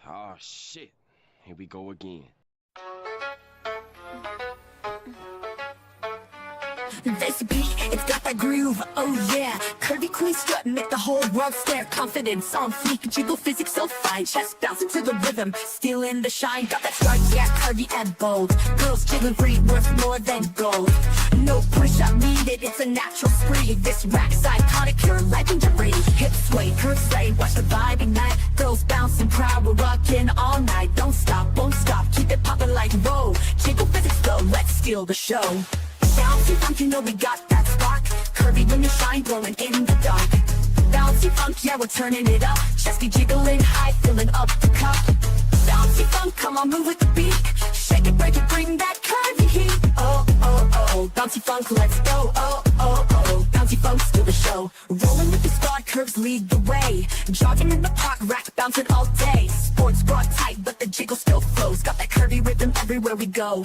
Oh shit, here we go again. This beat, it's got that groove, oh yeah. Curvy queen strut, make the whole world stare. Confidence on fleek, jiggle physics so fine. Chest bouncing to the rhythm, stealing the shine. Got that strike, yeah, curvy and bold. Girls jiggling free, worth more than gold. No push-up needed, it's a natural spree. This rack's iconic, pure legendary. Hip sway, curve sway, watch the vibe ignite. Girls bouncing proud, we're rocking all night. Don't stop, won't stop, keep it popping like whoa. Jiggle physics flow, let's steal the show. Bouncy funk, you know we got that spark. Curvy when you shine, glowing in the dark. Bouncy funk, yeah, we're turning it up. Chesty jiggling high, filling up the cup. Bouncy funk, come on, move with the beat. Shake it, break it, bring that curvy heat. Oh, oh, oh, bouncy funk, let's go. Oh, oh, oh, bouncy funk, steal the show. Rolling with the squad, curves lead the way. Jogging in the park, rack bouncing all day. Sports bra tight, but the jiggle still flows. Got that curvy rhythm everywhere we go.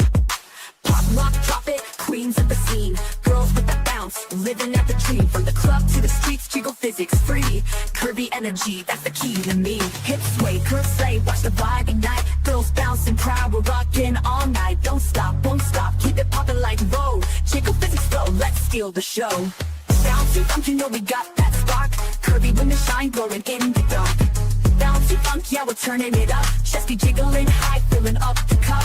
Pop, lock, drop it, queens of the scene. Girls with that bounce, living at the dream. From the club to the streets, jiggle physics free. Curvy energy, that's the key to me. Hip sway, curve slay, watch the vibe ignite. Girls bouncing proud, we're rocking all night. Don't stop, won't stop, keep it popping like whoa. Jiggle physics flow, let's steal the show. Bouncy funk, you know we got that spark. Curvy when the shine, glowing in the dark. Bouncy funk, yeah, we're turning it up. Chesty jiggling high, filling up the cup.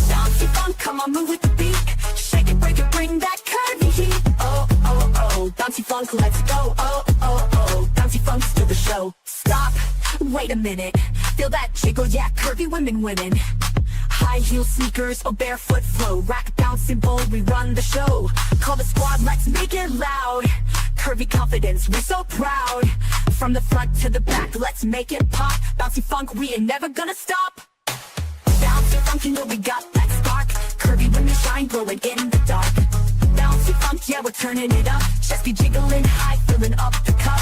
Bouncy funk, come on, move with the beat. Shake it, break it, bring that curvy heat. Oh, oh, oh, bouncy funk, let's go. Oh, oh, oh, bouncy funk, steal the show. Stop, wait a minute. Feel that jiggle, yeah, curvy women winning. High heel sneakers or barefoot flow. Rack bouncing bold, we run the show. Call the squad, let's make it loud. Curvy confidence, we're so proud. From the front to the back, let's make it pop. Bouncy funk, we ain't never gonna stop. Bouncy funk, you know we got that spark. Curvy when we shine, glowing in the dark. Bouncy funk, yeah, we're turning it up. Chesty jiggling high, filling up the cup.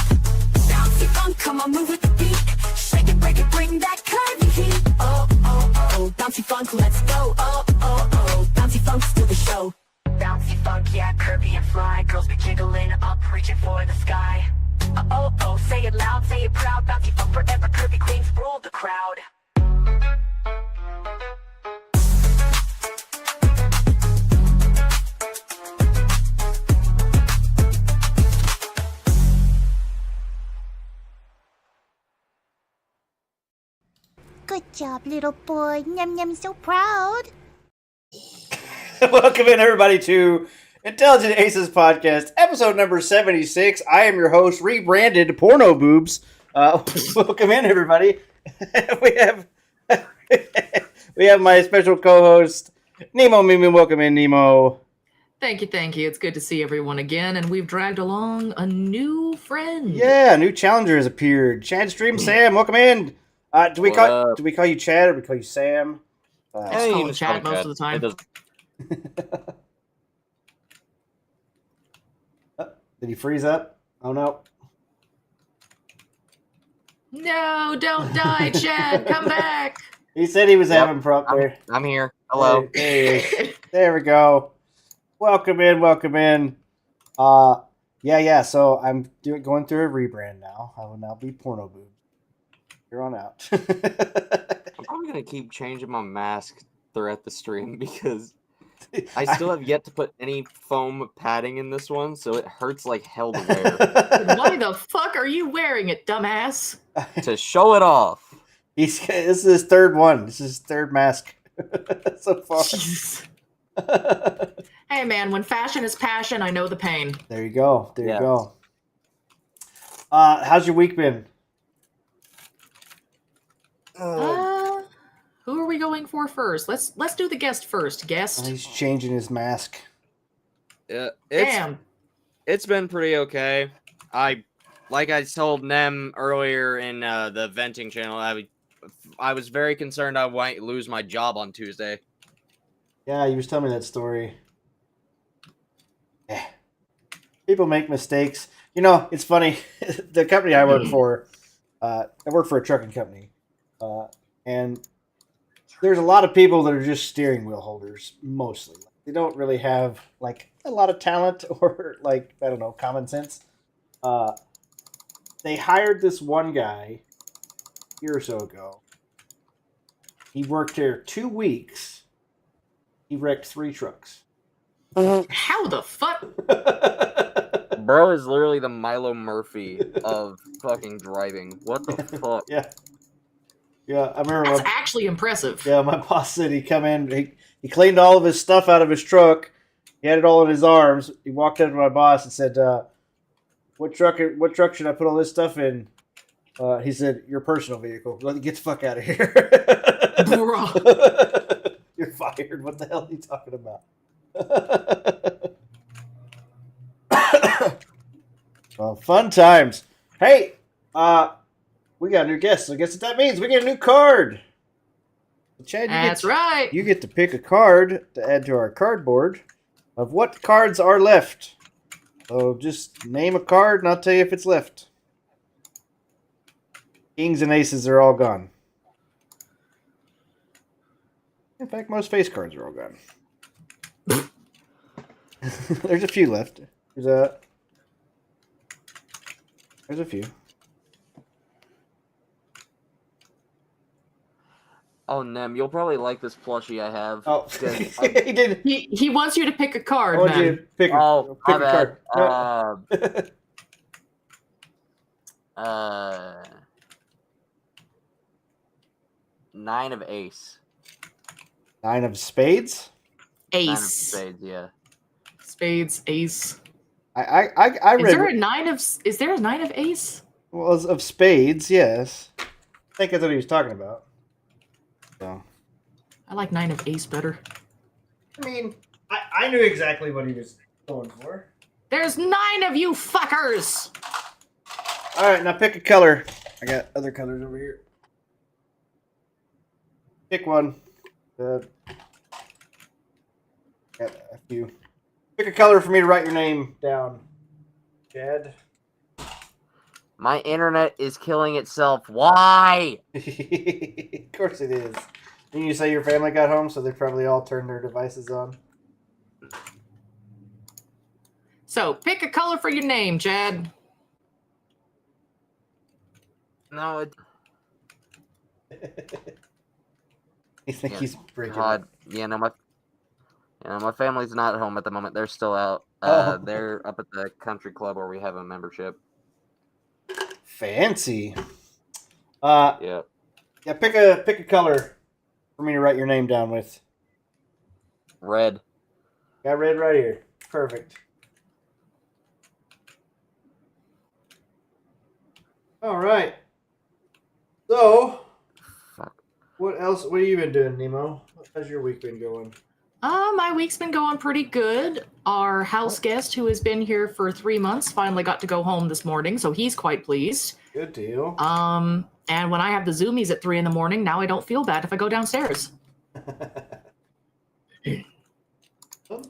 Bouncy funk, come on, move with the beat. Shake it, break it, bring that curvy heat. Oh, oh, oh, bouncy funk, let's go. Oh, oh, oh, bouncy funk, steal the show. Bouncy funk, yeah, curvy and fly. Girls be jiggling up, reaching for the sky. Oh, oh, say it loud, say it proud. Bouncy funk forever, curvy queens rule the crowd. Good job, little boy. Nyam nyam, so proud. Welcome in, everybody, to Intelligent Aces Podcast, episode number 76. I am your host, rebranded Porno Boobs. Welcome in, everybody. we have my special co-host, Nemo Mimi. Welcome in, Nemo. Thank you. It's good to see everyone again, and we've dragged along a new friend. Yeah, a new challenger has appeared. Chad Stream Sam, welcome in. Do we call you Chad or do we call you Sam? I just call him Chad most of the time. Did he freeze up? Oh no. No, don't die, Chad. Come back. He said he was having problems there. I'm here. Hello. There we go. Welcome in. Yeah. So I'm going through a rebrand now. I will now be Porno Boobs. You're on out. I'm probably gonna keep changing my mask throughout the stream because I still have yet to put any foam padding in this one, so it hurts like hell to wear. Why the fuck are you wearing it, dumbass? To show it off. This is his third one. This is his third mask so far. Hey man, when fashion is passion, I know the pain. There you go. You go. How's your week been? Who are we going for first? Let's do the guest first. Guest. He's changing his mask. Damn. It's been pretty okay. Like I told Nem earlier in the venting channel, I was very concerned I might lose my job on Tuesday. Yeah, you was telling me that story. People make mistakes. You know, it's funny. The company I work for, I work for a trucking company, and there's a lot of people that are just steering wheel holders mostly. They don't really have like a lot of talent or like I don't know common sense. They hired this one guy a year or so ago. He worked here 2 weeks. He wrecked 3 trucks. How the fuck? Bro is literally the Milo Murphy of fucking driving. What the fuck? Yeah. Yeah, I remember. That's actually impressive. Yeah, my boss said he come in. He cleaned all of his stuff out of his truck. He had it all in his arms. He walked up to my boss and said, "What truck should I put all this stuff in?" He said, "Your personal vehicle. Get the fuck out of here." Bro. You're fired. What the hell are you talking about? Well, fun times. Hey, we got a new guest. So guess what that means? We get a new card. Chad, That's right. You get to pick a card to add to our cardboard of what cards are left. So just name a card and I'll tell you if it's left. Kings and aces are all gone. In fact, most face cards are all gone. There's a few left. There's a few. Oh, Nem, you'll probably like this plushie I have. Oh, 'cause he did. He wants you to pick a card, I want you man. to pick Oh, pick my a bad. card. 9 of ace. 9 of spades. 9 of Ace. spades, yeah. Spades, ace. I Is read. there a 9 of ace? Well, of spades, yes. I think that's what he was talking about. So. I like 9 of ace better. I mean, I knew exactly what he was going for. There's 9 of you fuckers! All right, now pick a color. I got other colors over here. Pick one. Got a few. Pick a color for me to write your name down, Chad. My internet is killing itself. Why? Of course it is. Didn't you say your family got home, so they probably all turned their devices on? So, pick a color for your name, Chad. No, You think he's breaking God, up? my family's not home at the moment. They're still out. Oh. They're up at the country club where we have a membership. Fancy. Yeah. Yeah, pick a color for me to write your name down with. Red. Got red right here. Perfect. All right. So, Fuck. what else? What have you been doing, Nemo? How's your week been going? My week's been going pretty good. Our house guest, who has been here for 3 months, finally got to go home this morning, so he's quite pleased. Good deal. And when I have the zoomies at 3 in the morning, now I don't feel bad if I go downstairs.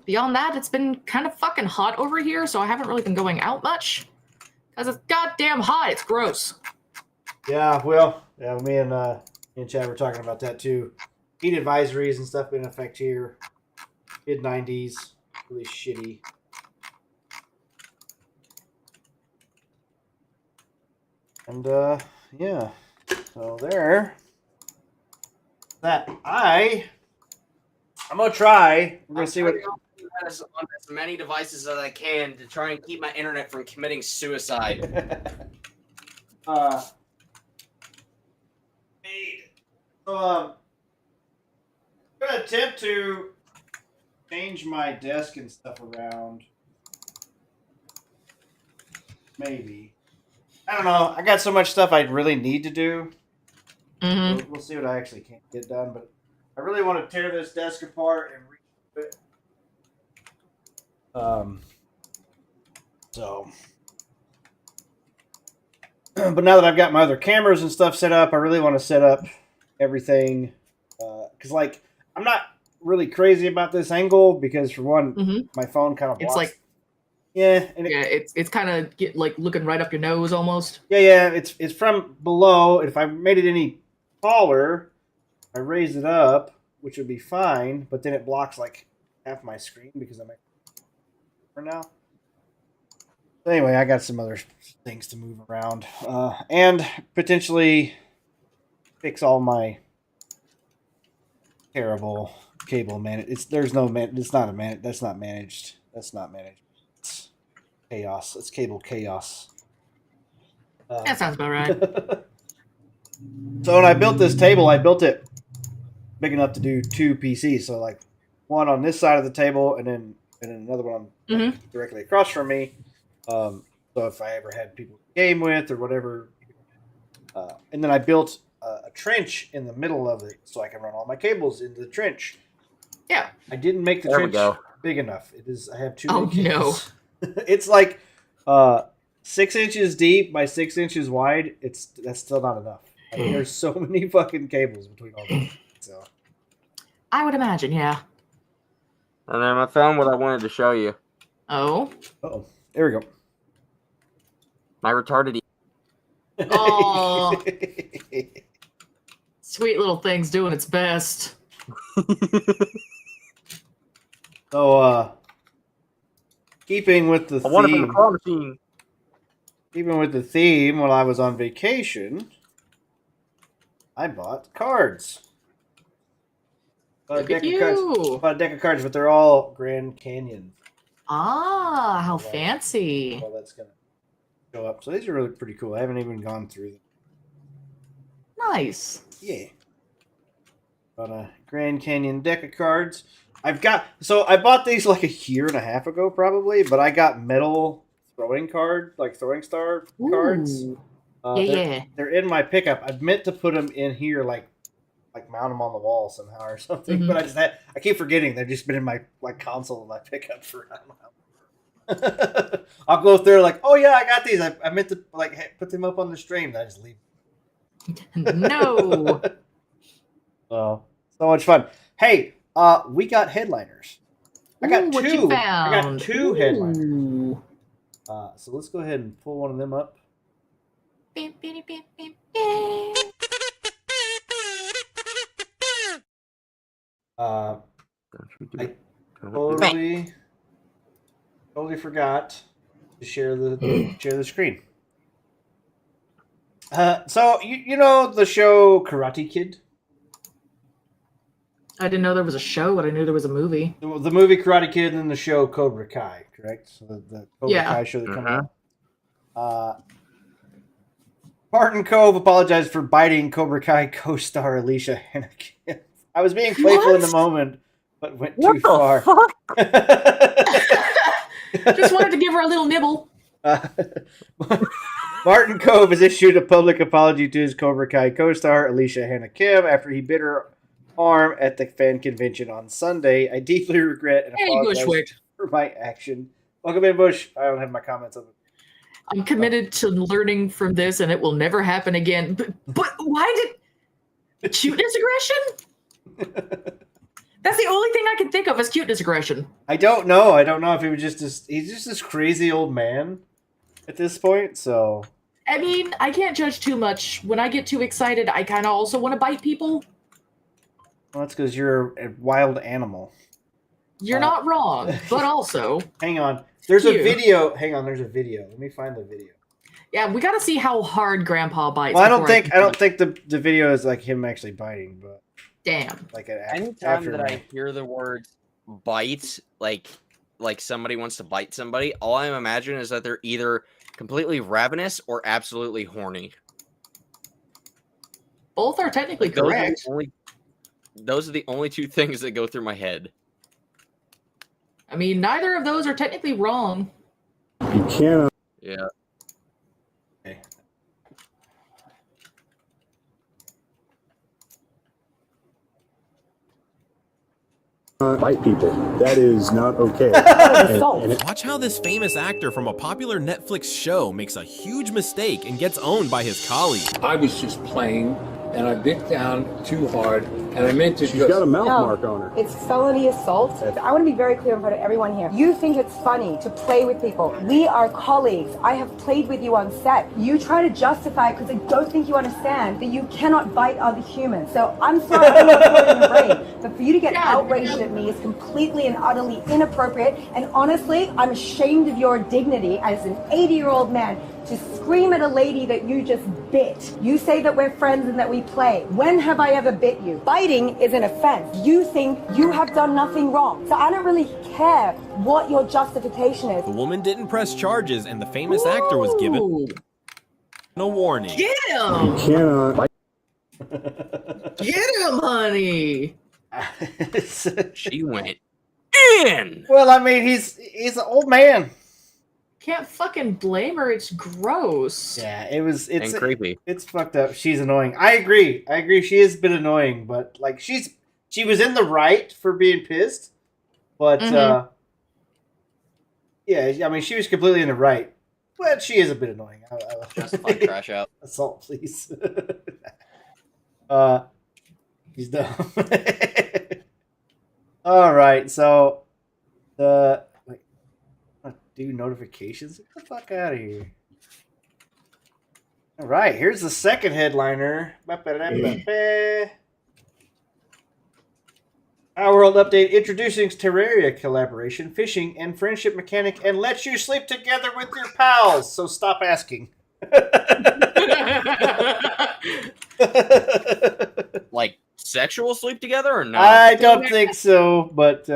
Beyond that, it's been kind of fucking hot over here, so I haven't really been going out much. Because it's goddamn hot, it's gross. Yeah, well, yeah, me and Chad were talking about that too. Heat advisories and stuff in effect here. Mid 90s, really shitty. And yeah, so there. I'm gonna try. We're gonna see what. On as many devices as I can to try and keep my internet from committing suicide. So I'm gonna attempt to change my desk and stuff around. Maybe. I don't know. I got so much stuff I really need to do. Mm-hmm. We'll see what I actually can't get done, but I really want to tear this desk apart and redo it. So, but now that I've got my other cameras and stuff set up, I really want to set up everything. Because, like, I'm not really crazy about this angle because, for one, my phone kind of blocks. It's like Yeah, and Yeah, it's kind of like looking right up your nose almost. yeah. It's from below. If I made it any taller, I raise it up, which would be fine. But then it blocks like half my screen because I'm for now. So anyway, I got some other things to move around, and potentially fix all my terrible cable It's there's no man. It's not a man. That's not managed. That's not managed. It's chaos. It's cable chaos. That sounds about right. So when I built this table, I built it big enough to do 2 PCs. So like one on this side of the table, and then another one directly across from me. So if I ever had people to game with or whatever, and then I built a trench in the middle of it so I can run all my cables into the trench. Yeah. I didn't make the trench big enough. It is. I have too many cables. No. It's like 6 inches deep by 6 inches wide. That's still not enough. Like, there's so many fucking cables between all these. So I would imagine, yeah. And then I found what I wanted to show you. Oh. Uh-oh. There we go. My retarded. Oh. Sweet little thing's doing its best. So, keeping with the I want it from the theme. claw machine. Keeping with the theme, while I was on vacation, I bought cards. Look at you. Bought a deck of cards, but they're all Grand Canyon. Ah, how fancy. Well, that's gonna show up. So these are really pretty cool. I haven't even gone through them. Nice. Yeah. Bought a Grand Canyon deck of cards. I bought these like a year and a half ago, probably, but I got metal throwing star cards. They're in my pickup. I meant to put them in here, like mount them on the wall somehow or something, but I keep forgetting. They've just been in my console of my pickup for I don't know. I'll go through like, oh yeah, I got these. I meant to put them up on the stream. And I just leave. No. Oh, so much fun. Hey, we got headliners. I got what two. You found? I got 2 headliners. So let's go ahead and pull one of them up. I totally forgot to share the screen. So you know the show Karate Kid? I didn't know there was a show, but I knew there was a movie. The movie Karate Kid and then the show Cobra Kai, correct? So the Cobra Kai show that comes out. Martin Cove apologized for biting Cobra Kai co-star Alicia Hannigan. I was being playful in the moment, but went too far. Just wanted to give her a little nibble. Martin Cove has issued a public apology to his Cobra Kai co-star Alicia Hannigan after he bit her arm at the fan convention on Sunday. I deeply regret and apologize for my action. Welcome in, Bush. I don't have my comments on it. I'm committed to learning from this, and it will never happen again. But why did cuteness aggression? That's the only thing I can think of as cuteness aggression. I don't know. I don't know if he was he's just this crazy old man at this point. So I mean, I can't judge too much. When I get too excited, I kind of also want to bite people. Well, that's because you're a wild animal. You're not wrong, but also... Hang on. There's a video. Hang on, there's a video. Let me find the video. Yeah, we got to see how hard Grandpa bites. Well, I don't think the video is like him actually biting, but... Damn. Anytime that I hear the word bite, like somebody wants to bite somebody, all I imagine is that they're either completely ravenous or absolutely horny. Both are technically correct. Those are the only 2 things that go through my head. I mean, neither of those are technically wrong. You can't. Yeah. Okay. Bite people. That is not okay. Watch how this famous actor from a popular Netflix show makes a huge mistake and gets owned by his colleague. I was just playing and I bit down too hard, and I meant to She's got a mouth mark on her. It's felony assault. I want to be very clear in front of everyone here. You think it's funny to play with people. We are colleagues. I have played with you on set. You try to justify it because I don't think you understand that you cannot bite other humans. So I'm sorry I'm not putting in your brain. But for you to get outraged at me is completely and utterly inappropriate. And honestly, I'm ashamed of your dignity as an 80-year-old man to scream at a lady that you just bit. You say that we're friends and that we play. When have I ever bit you? Biting is an offense. You think you have done nothing wrong. So I don't really care what your justification is. The woman didn't press charges, and the famous actor was given no warning. Get him! You cannot. Get him, honey! She went in. Well, I mean, he's an old man. Can't fucking blame her. It's gross. Yeah, it's And creepy. It's fucked up. She's annoying. I agree. She has been annoying, but like she was in the right for being pissed. But yeah, I mean, she was completely in the right. But she is a bit annoying. Justify crash out. Assault, please. He's dumb. All right, so do notifications. Get the fuck out of here. All right, here's the second headliner. Our World Update introducing Terraria collaboration, fishing, and friendship mechanic, and lets you sleep together with your pals. So stop asking. Like sexual sleep together or no? I don't think so, but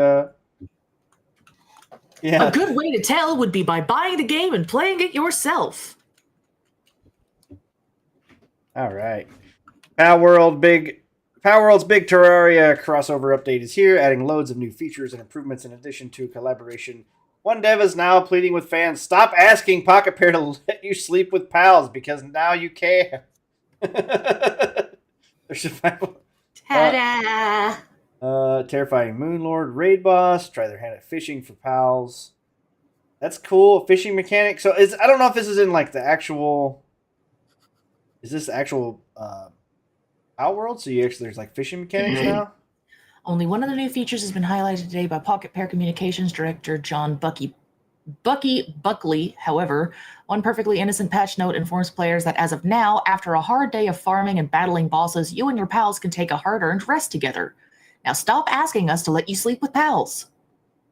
yeah. A good way to tell would be by buying the game and playing it yourself. All right. Power World's big Terraria crossover update is here, adding loads of new features and improvements in addition to collaboration. One dev is now pleading with fans, stop asking Pocket Pair to let you sleep with pals, because now you can. There's survival. Ta-da! Terrifying Moonlord raid boss. Try their hand at fishing for pals. That's cool. Fishing mechanic. So I don't know if this is in like the actual. Is this the actual Outworld? So there's like fishing mechanics now. Only one of the new features has been highlighted today by Pocket Pair Communications Director John Bucky Buckley. However, one perfectly innocent patch note informs players that as of now, after a hard day of farming and battling bosses, you and your pals can take a hard-earned rest together. Now stop asking us to let you sleep with pals.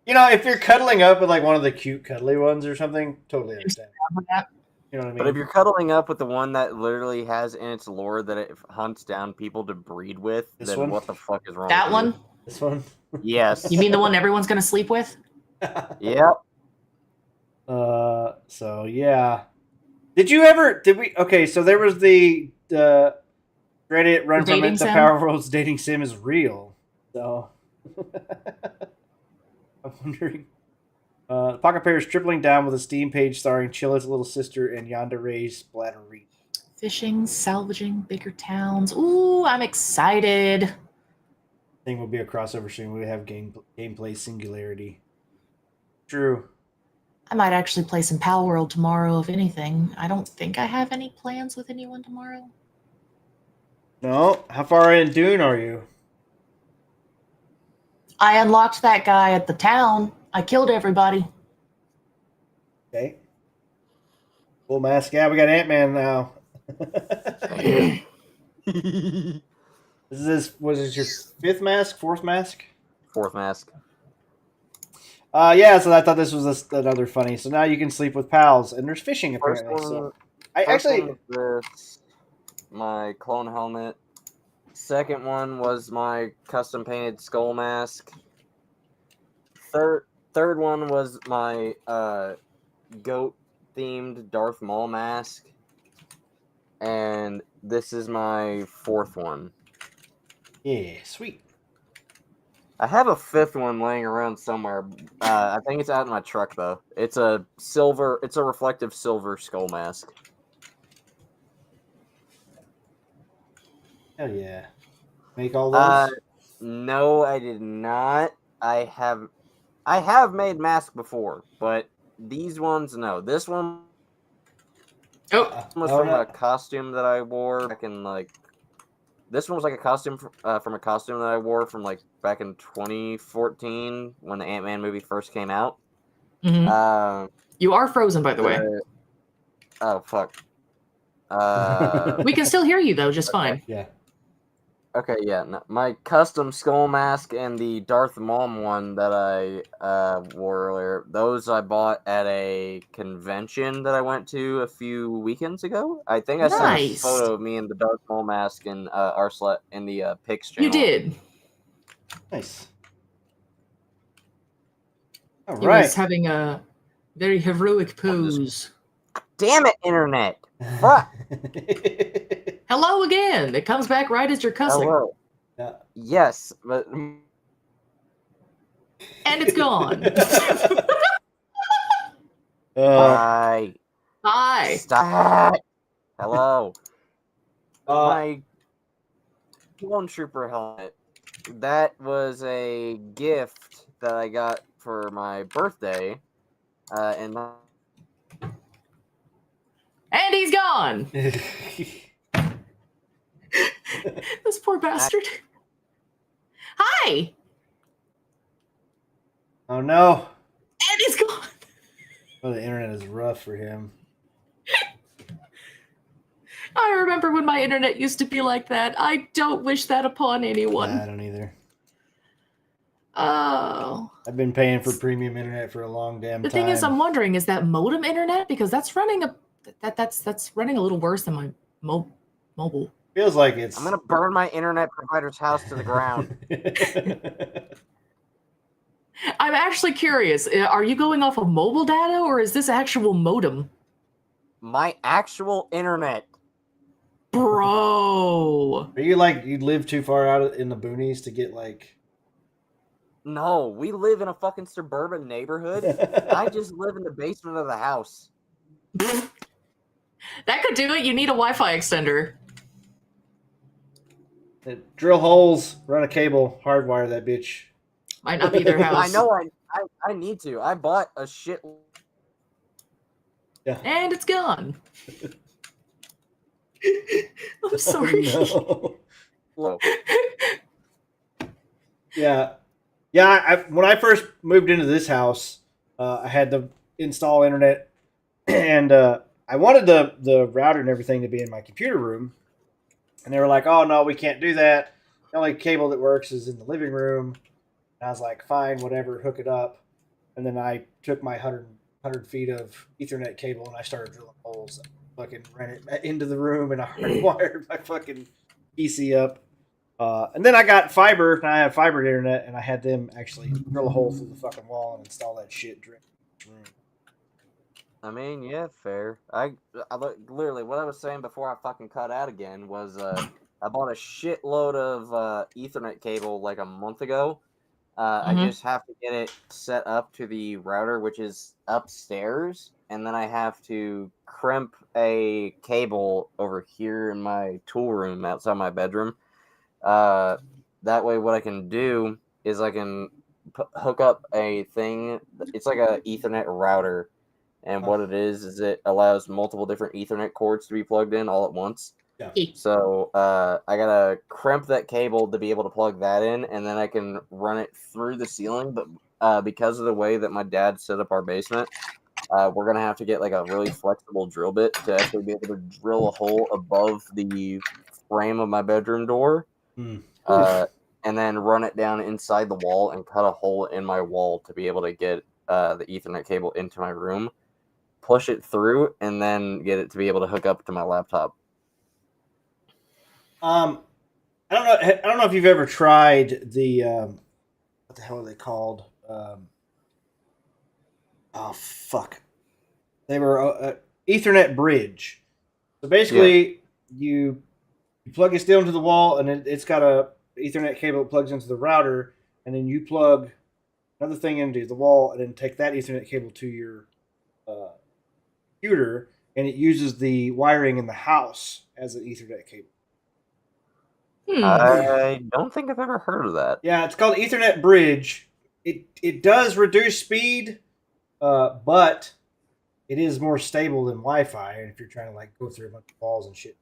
You know, if you're cuddling up with like one of the cute cuddly ones or something, totally understand. You know what I mean? But if you're cuddling up with the one that literally has in its lore that it hunts down people to breed with, This then one? what the fuck is wrong That with one? you? This one? Yes. You mean the one everyone's going to sleep with? Yep. So yeah. Okay, so there was the Reddit run from dating it, the sim? Power World's dating sim is real. So I'm wondering. Pocket Pair is tripling down with a Steam page starring Chilla's little sister and Yandere's Splattery. Fishing, salvaging, bigger towns. Ooh, I'm excited. I think will be a crossover soon. We have gameplay singularity. True. I might actually play some Pal World tomorrow, if anything. I don't think I have any plans with anyone tomorrow. No? How far in Dune are you? I unlocked that guy at the town. I killed everybody. Okay. Full mask. Yeah, we got Ant-Man now. Was this your fifth mask? Fourth mask? Fourth mask. Yeah, so I thought this was another funny. So now you can sleep with pals, and there's fishing apparently. So I actually this, my clone helmet. Second one was my custom painted skull mask. Third one was my goat themed Darth Maul mask. And this is my fourth one. Yeah, sweet. I have a fifth one laying around somewhere. I think it's out in my truck though. It's a reflective silver skull mask. Hell yeah. Make all those? No, I did not. I have made masks before, but these ones, no. This one was from a costume that I wore back in like this one was like a costume from a costume that I wore from like back in 2014 when the Ant-Man movie first came out. Mhm. You are frozen, by the way. Oh fuck. We can still hear you though, just fine. Yeah. Okay, yeah. No, my custom skull mask and the Darth Maul one that I wore earlier, those I bought at a convention that I went to a few weekends ago. I think I sent a Nice. photo of me in the Darth Maul mask in Arslet in the Pix channel. You did. Nice. All He right. was having a very heroic pose. Damn it, internet! Fuck. Hello again. It comes back right as you're cussing. Hello. Yeah. Yes, but And it's gone. Hi. Hi. Stop. Hello. Uh, My clone trooper helmet. That was a gift that I got for my birthday, and he's gone. This poor bastard. Hi. Oh no. And he's gone. Well, the internet is rough for him. I remember when my internet used to be like that. I don't wish that upon anyone. Nah, I don't either. Oh. I've been paying for premium internet for a long damn The time. thing is, I'm wondering, is that modem internet? Because that's running that's running a little worse than my mobile. Feels like it's. I'm gonna burn my internet provider's house to the ground. I'm actually curious. Are you going off of mobile data or is this actual modem? My actual internet. Bro. Are you like you live too far out in the boonies to get like? No, we live in a fucking suburban neighborhood. I just live in the basement of the house. That could do it. You need a Wi-Fi extender. Drill holes, run a cable, hardwire that bitch. Might not be their house. I know. I need to. I bought a shit. Yeah. And it's gone. I'm sorry. Oh, Whoa. no. Yeah. Yeah, when I first moved into this house, I had to install internet, and I wanted the router and everything to be in my computer room, and they were like, "Oh no, we can't do that. The only cable that works is in the living room." And I was like, "Fine, whatever, hook it up." And then I took my 100 feet of Ethernet cable and I started drilling holes, fucking ran it into the room, and I hardwired my fucking PC up. And then I got fiber, and I have fiber internet, and I had them actually drill a hole through the fucking wall and install that shit direct in the room. I mean, yeah, fair. I literally what I was saying before I fucking cut out again was I bought a shitload of Ethernet cable like a month ago. I just have to get it set up to the router, which is upstairs, and then I have to crimp a cable over here in my tool room outside my bedroom. That way what I can do is I can hook up a thing. It's like a Ethernet router, and what it is it allows multiple different Ethernet cords to be plugged in all at once. Yeah. So I gotta crimp that cable to be able to plug that in, and then I can run it through the ceiling. But because of the way that my dad set up our basement, we're gonna have to get like a really flexible drill bit to actually be able to drill a hole above the frame of my bedroom door, and then run it down inside the wall and cut a hole in my wall to be able to get the Ethernet cable into my room, push it through, and then get it to be able to hook up to my laptop. I don't know if you've ever tried the what the hell are they called? Oh fuck! They were Ethernet bridge. So basically, you plug it still into the wall, and it's got a Ethernet cable that plugs into the router, and then you plug another thing into the wall, and then take that Ethernet cable to your computer, and it uses the wiring in the house as an Ethernet cable. I don't think I've ever heard of that. Yeah, it's called Ethernet Bridge. It does reduce speed, but it is more stable than Wi-Fi. And if you're trying to like go through a bunch of walls and shit,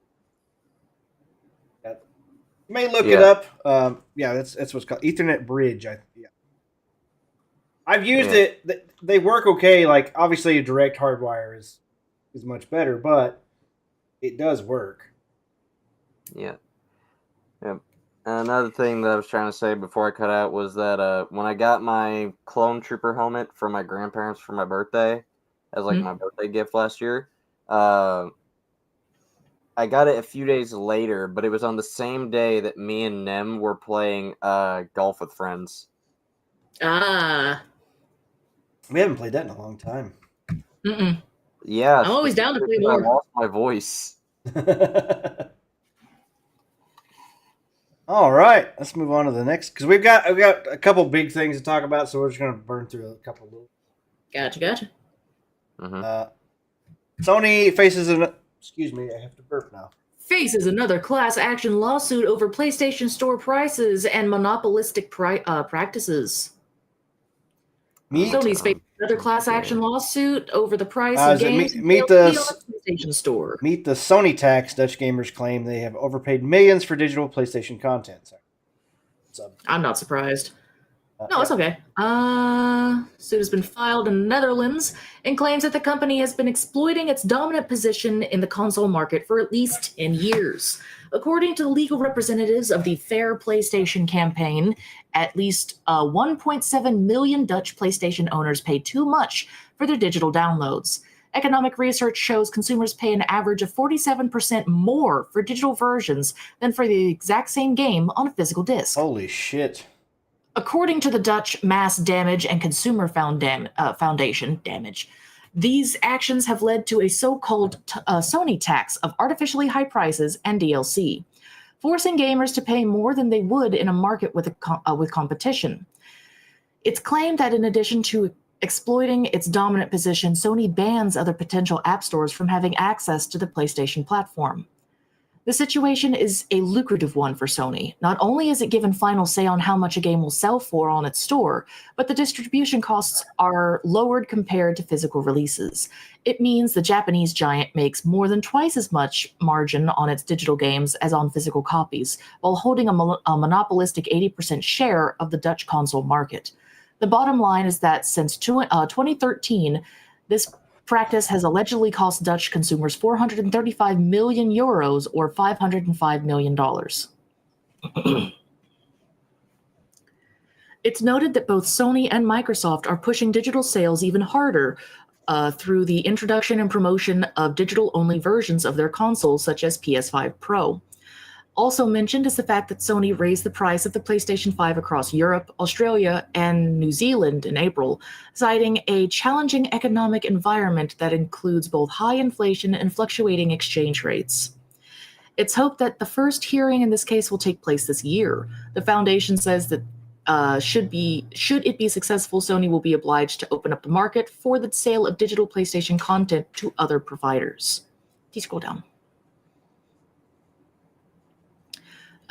You may look it up. Yeah, that's what's called Ethernet bridge. I've used it. They work okay. Like obviously, a direct hardwire is much better, but it does work. Yeah. Yep. Another thing that I was trying to say before I cut out was that when I got my clone trooper helmet from my grandparents for my birthday, as like my birthday gift last year, I got it a few days later, but it was on the same day that me and Nem were playing golf with friends. Ah. We haven't played that in a long time. Yeah, I'm always down to play more. I lost my voice. All right, let's move on to the next because we've got a couple big things to talk about, so we're just going to burn through a couple of little. Gotcha. Sony faces an. Excuse me, I have to burp now. Faces another class action lawsuit over PlayStation Store prices and monopolistic practices. Sony's facing another class action lawsuit over the price of games meet the PlayStation Store. Meet the Sony tax. Dutch gamers claim they have overpaid millions for digital PlayStation content. I'm not surprised. No, it's okay. Suit has been filed in the Netherlands and claims that the company has been exploiting its dominant position in the console market for at least 10 years. According to the legal representatives of the Fair PlayStation campaign, at least 1.7 million Dutch PlayStation owners pay too much for their digital downloads. Economic research shows consumers pay an average of 47% more for digital versions than for the exact same game on a physical disc. Holy shit. According to the Dutch Mass Damage and Consumer Foundation, these actions have led to a so-called Sony tax of artificially high prices and DLC, forcing gamers to pay more than they would in a market with competition. It's claimed that in addition to exploiting its dominant position, Sony bans other potential app stores from having access to the PlayStation platform. The situation is a lucrative one for Sony. Not only is it given final say on how much a game will sell for on its store, but the distribution costs are lowered compared to physical releases. It means the Japanese giant makes more than twice as much margin on its digital games as on physical copies, while holding a monopolistic 80% share of the Dutch console market. The bottom line is that since 2013, this practice has allegedly cost Dutch consumers 435 million euros or $505 million. It's noted that both Sony and Microsoft are pushing digital sales even harder through the introduction and promotion of digital-only versions of their consoles, such as PS5 Pro. Also mentioned is the fact that Sony raised the price of the PlayStation 5 across Europe, Australia, and New Zealand in April, citing a challenging economic environment that includes both high inflation and fluctuating exchange rates. It's hoped that the first hearing in this case will take place this year. The foundation says that should it be successful, Sony will be obliged to open up the market for the sale of digital PlayStation content to other providers. Please scroll down.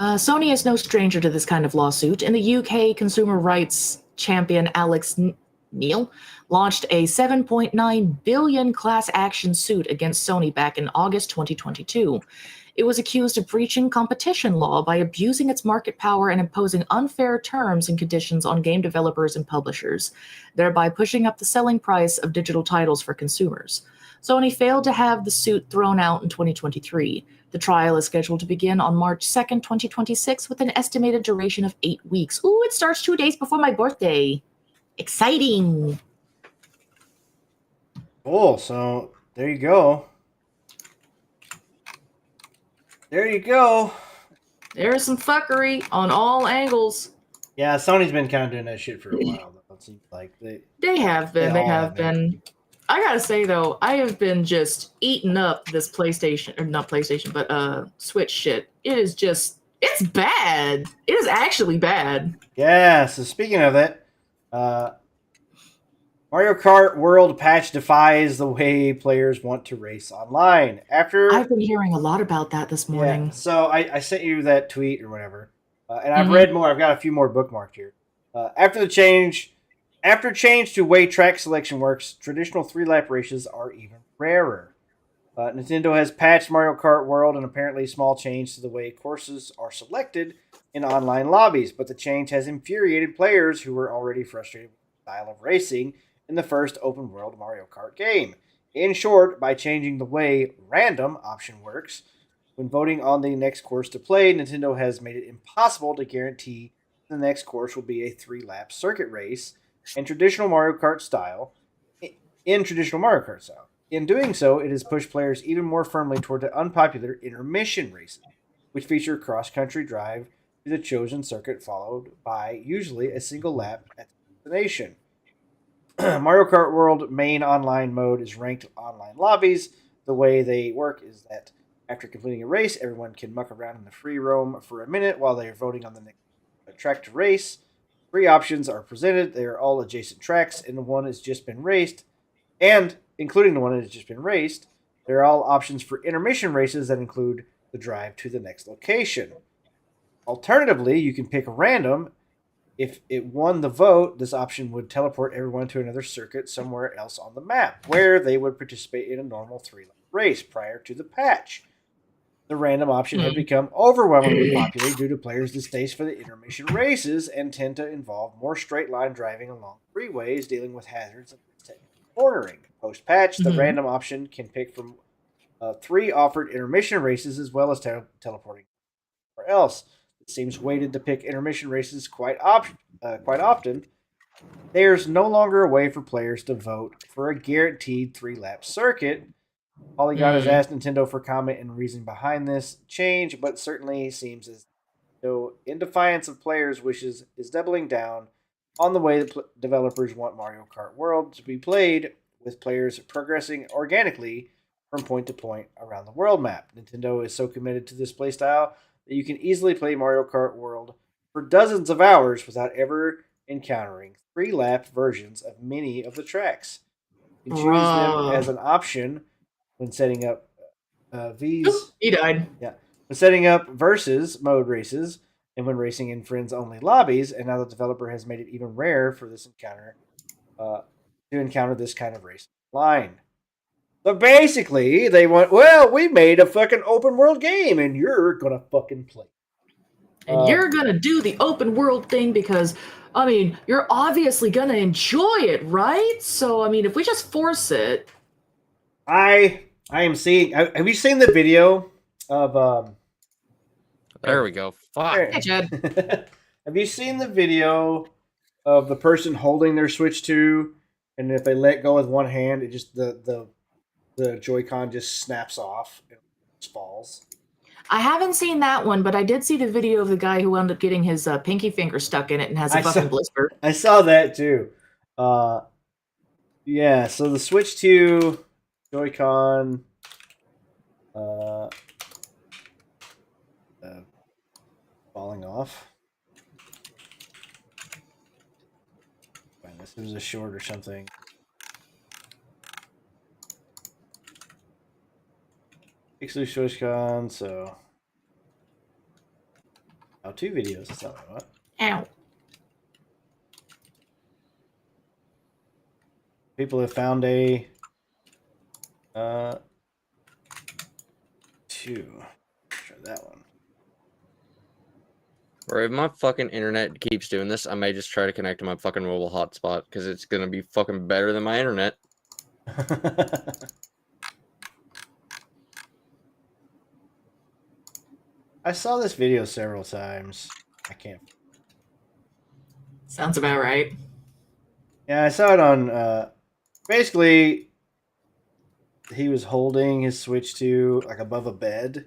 Sony is no stranger to this kind of lawsuit. In the UK, consumer rights champion Alex Neil launched a $7.9 billion class action suit against Sony back in August 2022. It was accused of breaching competition law by abusing its market power and imposing unfair terms and conditions on game developers and publishers, thereby pushing up the selling price of digital titles for consumers. Sony failed to have the suit thrown out in 2023. The trial is scheduled to begin on March 2nd, 2026, with an estimated duration of 8 weeks. Ooh, it starts 2 days before my birthday. Exciting. Cool. So there you go. There's some fuckery on all angles. Yeah, Sony's been kind of doing that shit for a while. Though. It seems like they have been. I gotta say though, I have been just eating up this Switch shit. It's bad. It is actually bad. Yeah, so speaking of that, Mario Kart World patch defies the way players want to race online. I've been hearing a lot about that this morning. Yeah, so I sent you that tweet or whatever, and I've read more. I've got a few more bookmarked here. After change to way track selection works, traditional 3-lap races are even rarer. Nintendo has patched Mario Kart World and apparently small change to the way courses are selected in online lobbies, but the change has infuriated players who were already frustrated with the style of racing in the first open world Mario Kart game. In short, by changing the way random option works, when voting on the next course to play, Nintendo has made it impossible to guarantee the next course will be a 3-lap circuit race in traditional Mario Kart style. In doing so, it has pushed players even more firmly toward the unpopular intermission races, which feature cross-country drive to the chosen circuit followed by usually a single lap at the destination. Mario Kart World main online mode is ranked online lobbies. The way they work is that after completing a race, everyone can muck around in the free roam for a minute while they are voting on the next track to race. 3 options are presented. They are all adjacent tracks, and one has just been raced. And including the one that has just been raced, they're all options for intermission races that include the drive to the next location. Alternatively, you can pick random. If it won the vote, this option would teleport everyone to another circuit somewhere else on the map, where they would participate in a normal 3-lap race prior to the patch. The random option had become overwhelmingly popular due to players' distaste for the intermission races and tend to involve more straight-line driving along freeways, dealing with hazards and cornering. Post-patch, the random option can pick from 3 offered intermission races as well as teleporting somewhere else. It seems weighted to pick intermission races quite often. There's no longer a way for players to vote for a guaranteed 3-lap circuit. Polygon has asked Nintendo for comment and reason behind this change, but certainly seems as though, in defiance of players' wishes, is doubling down on the way the developers want Mario Kart World to be played, with players progressing organically from point to point around the world map. Nintendo is so committed to this playstyle that you can easily play Mario Kart World for dozens of hours without ever encountering 3-lap versions of many of the tracks. You can choose them as an option when setting up He died. Yeah. When setting up versus mode races and when racing in friends only lobbies, and now the developer has made it even rarer for this to encounter this kind of race line. So basically, they went, well, we made a fucking open world game, and you're gonna fucking play. And you're gonna do the open world thing because, I mean, you're obviously gonna enjoy it, right? So, I mean, if we just force it. I am seeing. Have you seen the video of? There we go. Fuck. Hey, Chad. Have you seen the video of the person holding their Switch 2, and if they let go with one hand, it just the Joy-Con just snaps off and just falls? I haven't seen that one, but I did see the video of the guy who wound up getting his pinky finger stuck in it and has a fucking blister. I saw that too. Yeah. So the Switch 2 Joy-Con. Falling off. This was a short or something. Fix loose Joy-Con, so. Oh, 2 videos. That's not what. Ow. People have found a 2. Try that one. Or if my fucking internet keeps doing this, I may just try to connect to my fucking mobile hotspot because it's gonna be fucking better than my internet. I saw this video several times. I can't. Sounds about right. Yeah, I saw it on. Basically, he was holding his Switch 2 like above a bed,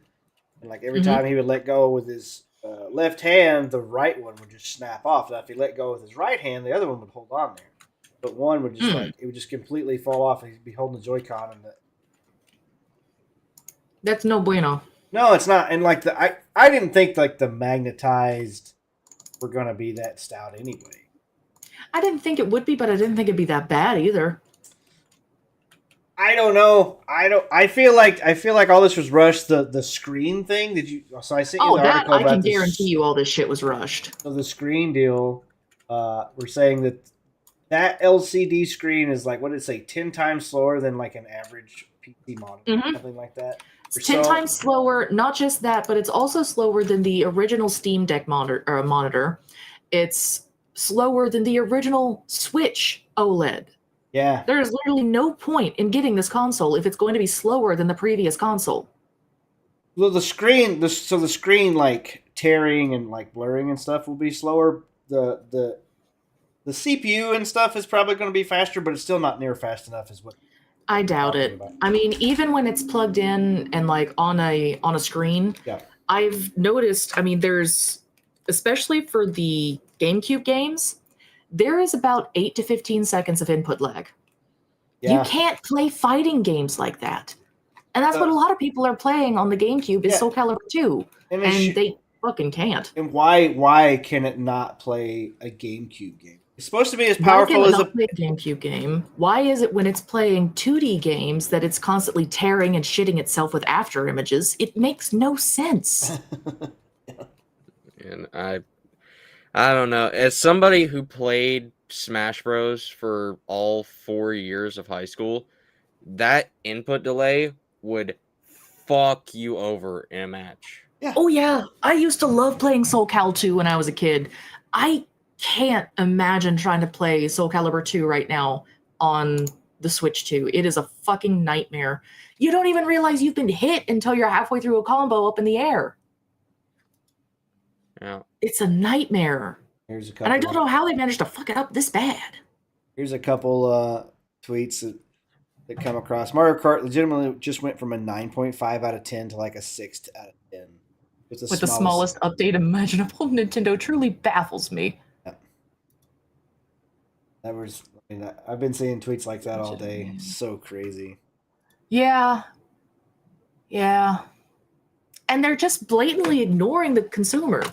and like every time he would let go with his left hand, the right one would just snap off. Now, if he let go with his right hand, the other one would hold on there. But one would just it would just completely fall off, and he'd be holding the Joy-Con. And That's no bueno. No, it's not. And like I didn't think like the magnetized were gonna be that stout anyway. I didn't think it would be, but I didn't think it'd be that bad either. I don't know. I feel like all this was rushed. The screen thing. Did you? So I sent you the article about I can guarantee you all this shit was rushed. So the screen deal. We're saying that that LCD screen is like, what did it say, 10 times slower than like an average PC monitor, something like that. It's 10 times slower. Not just that, but it's also slower than the original Steam Deck monitor. It's slower than the original Switch OLED. Yeah. There is literally no point in getting this console if it's going to be slower than the previous console. Well, the screen like tearing and like blurring and stuff will be slower. The CPU and stuff is probably going to be faster, but it's still not near fast enough as what I doubt it. about. I mean, even when it's plugged in and like on a screen, Yeah. I've noticed, I mean, there's, especially for the GameCube games, there is about 8 to 15 seconds of input lag. Yeah. You can't play fighting games like that. And that's what a lot of people are playing on the GameCube is Soul Calibur 2. And they fucking can't. And why can it not play a GameCube game? It's supposed to be as powerful as a GameCube game. Why is it when it's playing 2D games that it's constantly tearing and shitting itself with after images? It makes no sense. And I don't know. As somebody who played Smash Bros for all 4 years of high school, that input delay would fuck you over in a match. Yeah. Oh yeah, I used to love playing Soul Cal 2 when I was a kid. I can't imagine trying to play Soul Calibur 2 right now on the Switch 2. It is a fucking nightmare. You don't even realize you've been hit until you're halfway through a combo up in the air. Yeah. It's a nightmare. Here's a couple. And I don't know how they managed to fuck it up this bad. Here's a couple tweets that come across. Mario Kart legitimately just went from a 9.5 out of 10 to like a 6 out of 10. With the smallest update imaginable. Nintendo truly baffles me. Yeah. That was. I mean, I've been seeing tweets like that all day. So crazy. Yeah. Yeah. And they're just blatantly ignoring the consumer,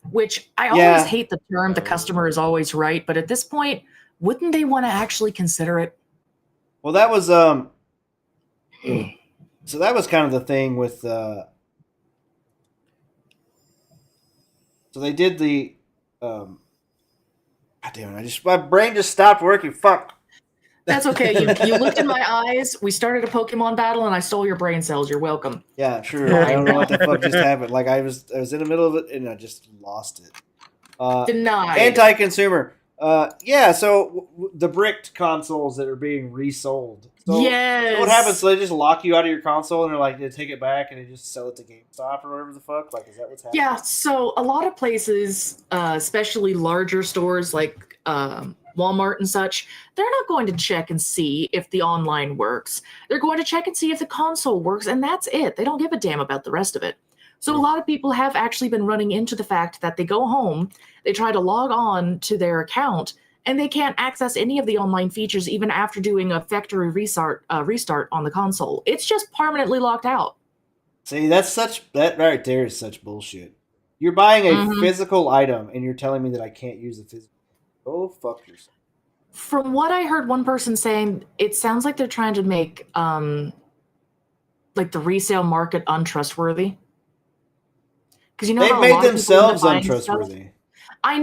which I always hate the term the customer is always right, but at this point, wouldn't they want to actually consider it? Well, that was so that was kind of the thing with so they did the God damn it, my brain just stopped working. Fuck. That's okay. You looked in my eyes. We started a Pokemon battle, and I stole your brain cells. You're welcome. Yeah, true. I don't know what the fuck just happened. Like I was in the middle of it, and I just lost it. Denied. Anti-consumer. Yeah. So the bricked consoles that are being resold. So, yes. So what happens? So they just lock you out of your console, and they're like, they take it back, and they just sell it to GameStop or whatever the fuck. Like, is that what's happening? Yeah. So a lot of places, especially larger stores like Walmart and such, they're not going to check and see if the online works. They're going to check and see if the console works, and that's it. They don't give a damn about the rest of it. So a lot of people have actually been running into the fact that they go home, they try to log on to their account, and they can't access any of the online features even after doing a factory restart on the console. It's just permanently locked out. See, that right there is such bullshit. You're buying a physical item, and you're telling me that I can't use the physical. Oh, fuck yourself. From what I heard one person saying, it sounds like they're trying to make like the resale market untrustworthy. Because you know they've made themselves untrustworthy. Stuff? I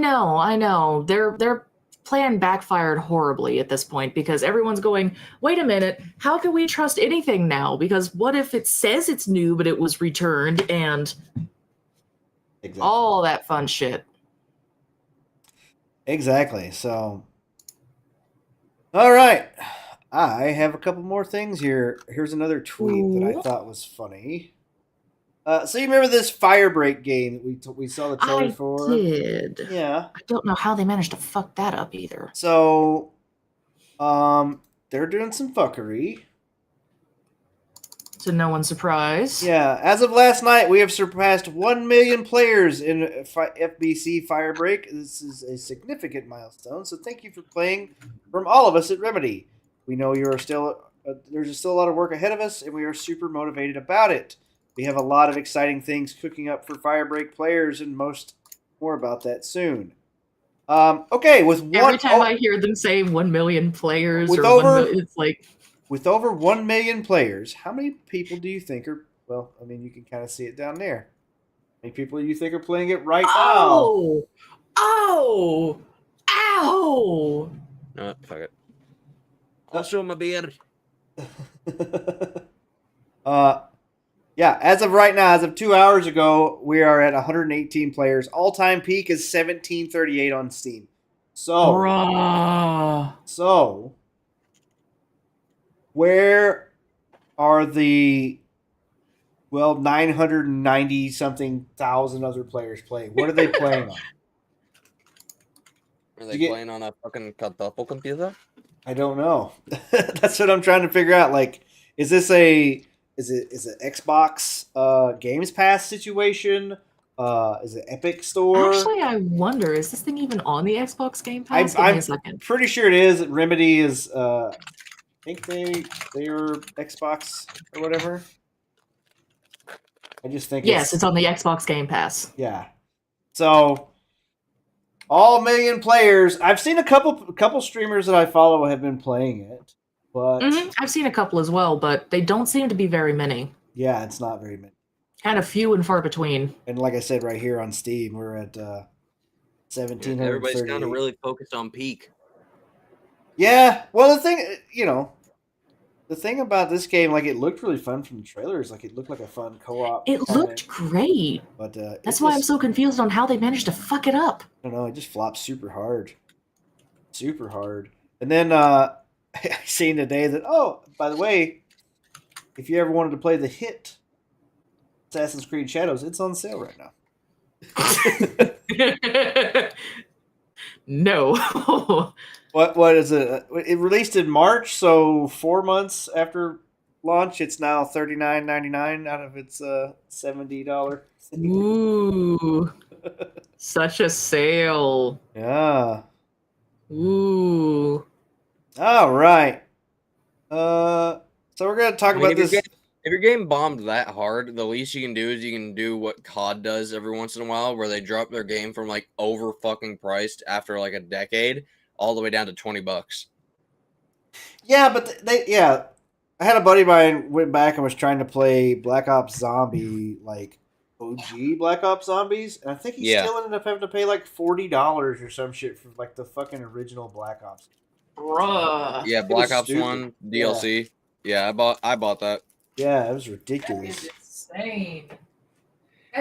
know. Their plan backfired horribly at this point because everyone's going, wait a minute, how can we trust anything now? Because what if it says it's new but it was returned and all that fun shit. Exactly. So, all right. I have a couple more things here. Here's another tweet that I thought was funny. So you remember this Firebreak game that we saw the trailer for? I did. Yeah. I don't know how they managed to fuck that up either. So, they're doing some fuckery. To no one's surprise. Yeah. As of last night, we have surpassed 1 million players in FBC Firebreak. This is a significant milestone. So thank you for playing from all of us at Remedy. We know you are still there's still a lot of work ahead of us, and we are super motivated about it. We have a lot of exciting things cooking up for Firebreak players, and more about that soon. Okay, every time I hear them say 1 million players, it's like with over 1 million players, how many people do you think are? Well, I mean, you can kind of see it down there. How many people do you think are playing it right now? Oh! Ow! No, fuck it. I'll show my beard. Yeah, as of right now, as of 2 hours ago, we are at 118 players. All-time peak is 1738 on Steam. Bruh. So where are the 990 something thousand other players playing? What are they playing on? Are they playing on a fucking quadruple computer? I don't know. That's what I'm trying to figure out. Like, is this is it Xbox Games Pass situation? Is it Epic Store? Actually, I wonder, is this thing even on the Xbox Game Pass? Give me a second. Pretty sure it is. Remedy is I think they're Xbox or whatever. I just think yes, it's on the Xbox Game Pass. Yeah. So all million players. I've seen a couple streamers that I follow have been playing it, but I've seen a couple as well, but they don't seem to be very many. Yeah, it's not very many. Kind of few and far between. And like I said, right here on Steam, we're at 1738. Everybody's kind of really focused on peak. Yeah. Well, the thing about this game, like, it looked really fun from the trailers. Like, it looked like a fun co-op. It looked great. But that's why I'm so confused on how they managed to fuck it up. I don't know. It just flopped super hard. Super hard. And then I seen today that, oh, by the way, if you ever wanted to play the hit Assassin's Creed Shadows, it's on sale right now. No. What is it? It released in March, so 4 months after launch, it's now $39.99 out of its $70. Ooh, such a sale. Yeah. Ooh. All right. So we're gonna talk about this. If your game bombed that hard, the least you can do is you can do what COD does every once in a while, where they drop their game from like over fucking priced after like a decade all the way down to $20. Yeah, but I had a buddy of mine went back and was trying to play Black Ops Zombie, like OG Black Ops Zombies, and I think he still ended up having to pay like $40 or some shit for like the fucking original Black Ops. Bruh. Yeah, Black Ops 1 DLC. Yeah, I bought that. Yeah, it was ridiculous. That is insane.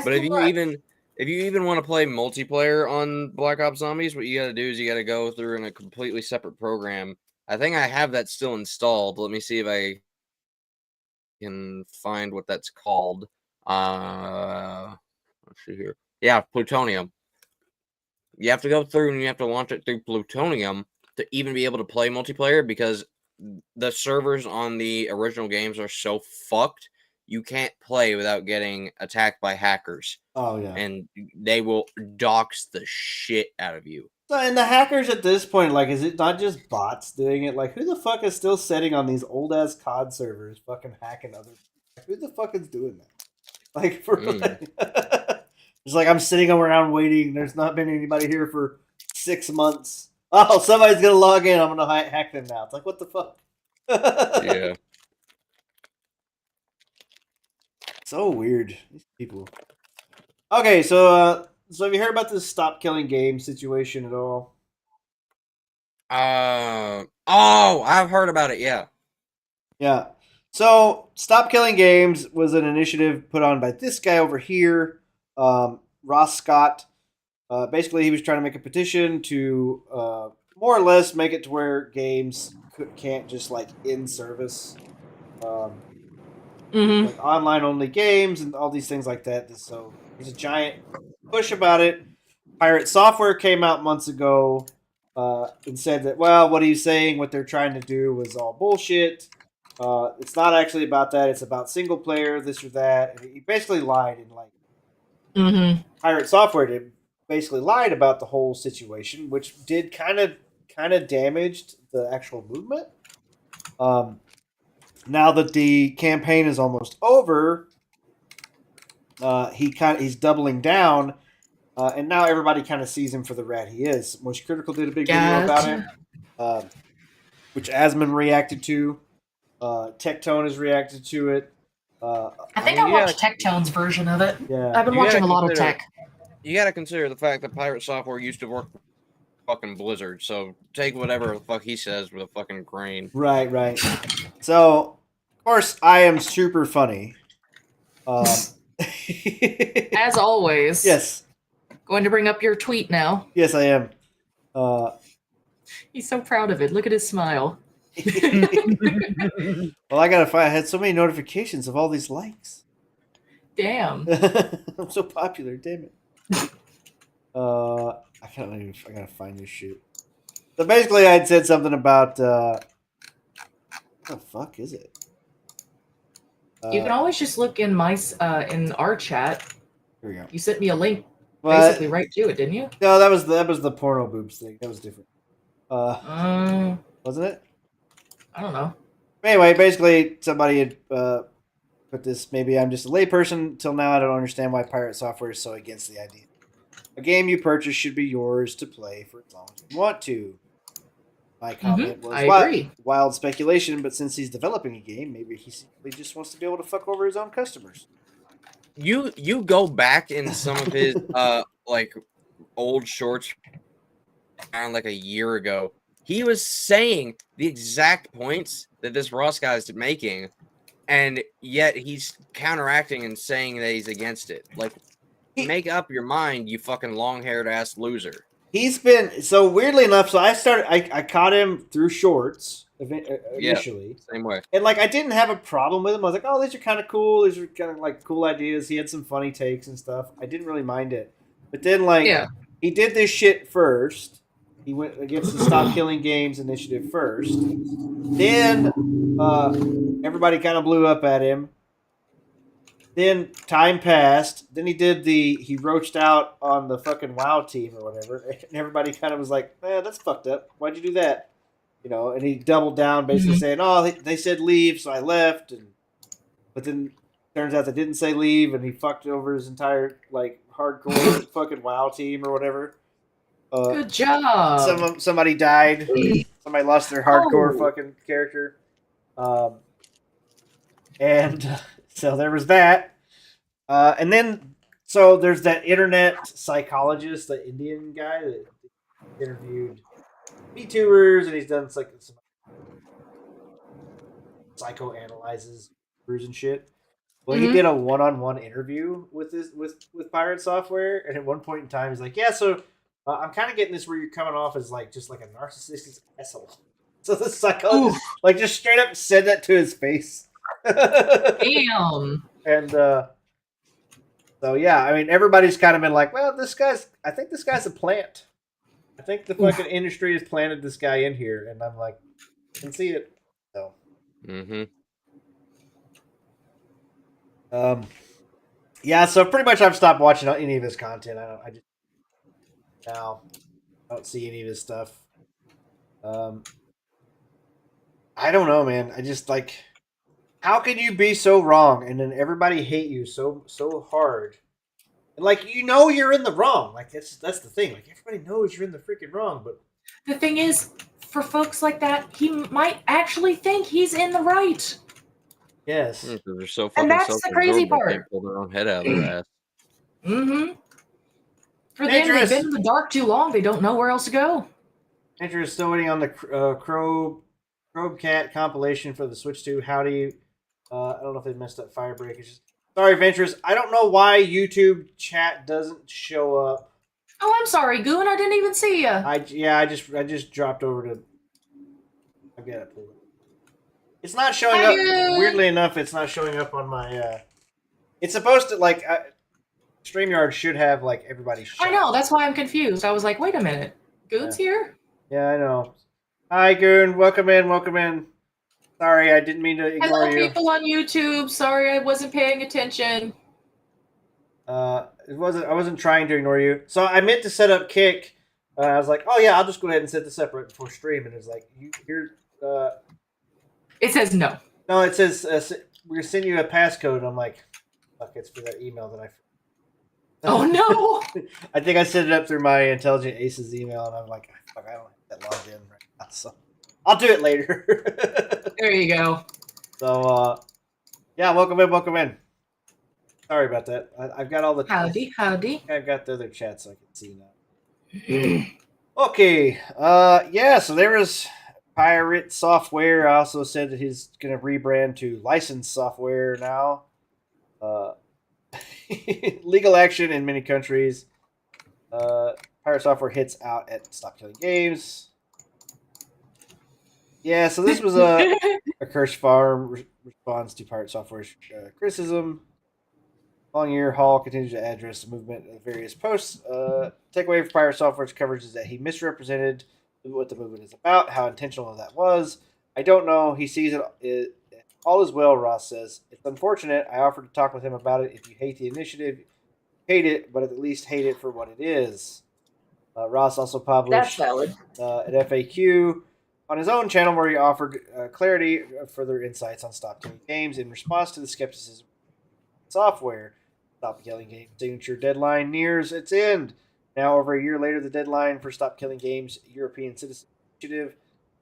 But if you even want to play multiplayer on Black Ops Zombies, what you got to do is you got to go through in a completely separate program. I think I have that still installed. Let me see if I can find what that's called. Let's see here. Yeah, Plutonium. You have to go through and you have to launch it through Plutonium to even be able to play multiplayer, because the servers on the original games are so fucked, you can't play without getting attacked by hackers. Oh, yeah. And they will dox the shit out of you. So, and the hackers at this point, like, is it not just bots doing it? Like, who the fuck is still sitting on these old-ass COD servers fucking hacking other... Like, who the fuck is doing that? Like, for it's like, I'm sitting around waiting. There's not been anybody here for 6 months. Oh, somebody's gonna log in. I'm gonna hack them now. It's like, what the fuck? Yeah. So weird. These people. Okay, so have you heard about this stop killing game situation at all? Oh, I've heard about it. Yeah. Yeah. So Stop Killing Games was an initiative put on by this guy over here, Ross Scott. Basically, he was trying to make a petition to more or less make it to where games can't just like end service, like online only games and all these things like that. So there's a giant push about it. Pirate Software came out months ago and said that, well, what he's saying, what they're trying to do was all bullshit. It's not actually about that. It's about single player, this or that. And he basically lied and like Pirate Software did. Basically lied about the whole situation, which did kind of damaged the actual movement. Now that the campaign is almost over, he's doubling down, and now everybody kind of sees him for the rat he is. Most Critical did a big video about it, which Asmon reacted to. Tectone has reacted to it. I think I watched Tectone's version of it. Yeah, I've been watching a lot of Tech. You got to consider the fact that Pirate Software used to work fucking Blizzard, so take whatever the fuck he says with a fucking grain. Right. So, of course, I am super funny. As always. Yes. Going to bring up your tweet now. Yes, I am. He's so proud of it. Look at his smile. Well, I gotta find. I had so many notifications of all these likes. Damn. I'm so popular. Damn it. I gotta find this shit. So basically, I'd said something about. What the fuck is it? You can always just look in in our chat. Here we go. You sent me a link, basically right to it, didn't you? No, that was the porno boobs thing. That was different. Wasn't it? I don't know. Anyway, basically, somebody had put this. Maybe I'm just a layperson. Till now, I don't understand why pirate software is so against the idea. A game you purchase should be yours to play for as long as you want to. My comment was wild speculation, but since he's developing a game, maybe he simply just wants to be able to fuck over his own customers. You go back in some of his like old shorts around like a year ago. He was saying the exact points that this Ross guy is making, and yet he's counteracting and saying that he's against it. Like, make up your mind, you fucking long-haired ass loser. He's been so weirdly enough. So I caught him through shorts initially. Yeah, same way. And like I didn't have a problem with him. I was like, oh, these are kind of cool. These are kind of like cool ideas. He had some funny takes and stuff. I didn't really mind it. But then he did this shit first. He went against the Stop Killing Games initiative first. Then everybody kind of blew up at him. Then time passed. Then he roached out on the fucking WoW team or whatever. And everybody kind of was like, man, that's fucked up. Why'd you do that? You know, and he doubled down basically saying, oh, they said leave, so I left. But then turns out they didn't say leave, and he fucked over his entire like hardcore fucking WoW team or whatever. Good job. Somebody died. Somebody lost their hardcore fucking character. And so there was that. And then, so there's that internet psychologist, the Indian guy that interviewed VTubers, and he's done like some psychoanalyzes YouTubers and shit. Well, he did a one-on-one interview with Pirate Software, and at one point in time, he's like, "Yeah, so I'm kind of getting this where you're coming off as like just like a narcissistic asshole." So the psychologist like just straight up said that to his face. Damn. And so yeah, I mean, everybody's kind of been like, "Well, I think this guy's a plant. I think the fucking industry has planted this guy in here," and I'm like, I can see it. So. Yeah, so pretty much I've stopped watching any of his content. I don't see any of his stuff. I don't know, man. I just like, how can you be so wrong and then everybody hate you so hard? And like, you know, you're in the wrong. Like that's the thing. Like everybody knows you're in the freaking wrong, but the thing is, for folks like that, he might actually think he's in the right. Yes. They're so and that's the crazy part. They pull their own head out of their ass. For them, they've been in the dark too long. They don't know where else to go. Andrew is still waiting on the Crow Cat compilation for the Switch 2. How do you... I don't know if they messed up Firebreak. Sorry, Venturous. I don't know why YouTube chat doesn't show up. Oh, I'm sorry, Goon. I didn't even see you. I just dropped over to... I've got it pulled up. It's not showing up. Weirdly enough, it's not showing up on my... It's supposed to, like... StreamYard should have, like, everybody show. I know. That's why I'm confused. I was like, wait a minute. Goon's here? Yeah, I know. Hi, Goon. Welcome in. Sorry, I didn't mean to ignore you. Hello, people on YouTube. Sorry, I wasn't paying attention. I wasn't trying to ignore you. So I meant to set up Kick. I was like, oh yeah, I'll just go ahead and set this up right before stream. And it's like, it says no. No, it says we're gonna send you a passcode. I'm like, fuck, it's for that email that I. Oh no! I think I set it up through my Intelligent Aces email, and I'm like, fuck, I don't have that logged in right now, so I'll do it later. There you go. So, yeah, welcome in. Sorry about that. I've got all the howdy. I've got the other chat so I can see now. Okay. Yeah. So there was Pirate Software. I also said that he's going to rebrand to Licensed Software now. Legal action in many countries. Pirate Software hits out at Stop Killing Games. Yeah, so this was a Curse Farm response to Pirate Software's criticism. Following year, Hall continues to address the movement of various posts. Takeaway for Pirate Software's coverage is that he misrepresented what the movement is about, how intentional that was. I don't know. He sees it all is well, Ross says. It's unfortunate. I offered to talk with him about it. If you hate the initiative, hate it, but at least hate it for what it is. Ross also That's published valid. an FAQ on his own channel where he offered clarity of further insights on Stop Killing Games in response to the skepticism of software. Stop Killing Games signature deadline nears its end. Now, over a year later, the deadline for Stop Killing Games European Citizen Initiative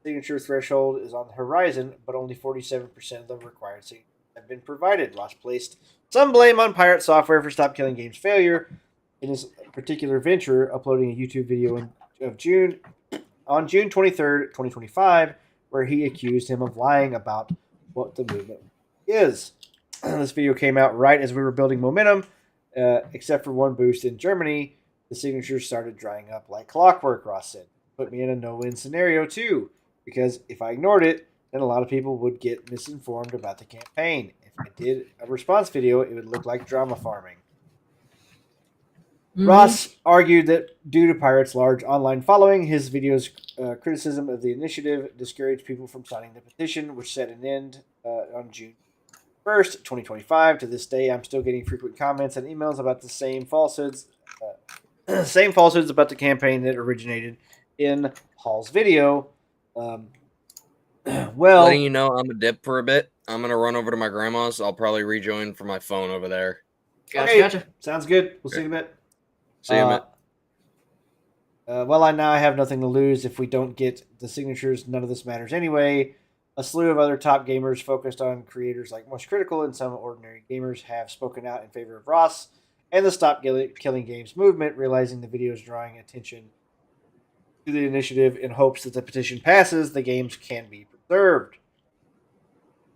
signature threshold is on the horizon, but only 47% of the required signatures have been provided. Ross placed some blame on Pirate Software for Stop Killing Games' failure in his particular venture, uploading a YouTube video on June 23rd, 2025, where he accused him of lying about what the movement is. This video came out right as we were building momentum, except for one boost in Germany. The signatures started drying up like clockwork, Ross said. Put me in a no-win scenario, too, because if I ignored it, then a lot of people would get misinformed about the campaign. If I did a response video, it would look like drama farming. Mhm. Ross argued that due to Pirate's large online following, his video's criticism of the initiative discouraged people from signing the petition, which set an end on June 1st, 2025. To this day, I'm still getting frequent comments and emails about the same falsehoods about the campaign that originated in Hall's video. Well, Letting you know I'm a dip for a bit. I'm gonna run over to my grandma's. I'll probably rejoin from my phone over there. Gotcha. Sounds good. We'll see you in a bit. See you, mate. Well, I now have nothing to lose. If we don't get the signatures, none of this matters anyway. A slew of other top gamers focused on creators like Most Critical and some ordinary gamers have spoken out in favor of Ross and the Stop Killing Games movement, realizing the video is drawing attention to the initiative in hopes that the petition passes, the games can be preserved.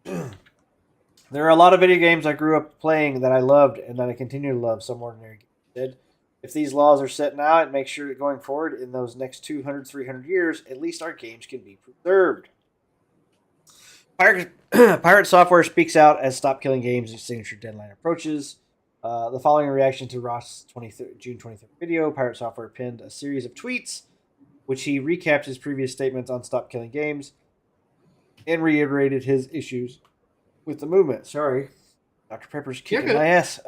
There are a lot of video games I grew up playing that I loved and that I continue to love, some ordinary gamers did. If these laws are set now, it makes sure that going forward in those next 200, 300 years, at least our games can be preserved. Pirate Software speaks out as Stop Killing Games' signature deadline approaches. The following reaction to Ross' June 23rd video, Pirate Software pinned a series of tweets, which he recapped his previous statements on Stop Killing Games and reiterated his issues with the movement. Sorry, Dr. Pepper's kicking my ass.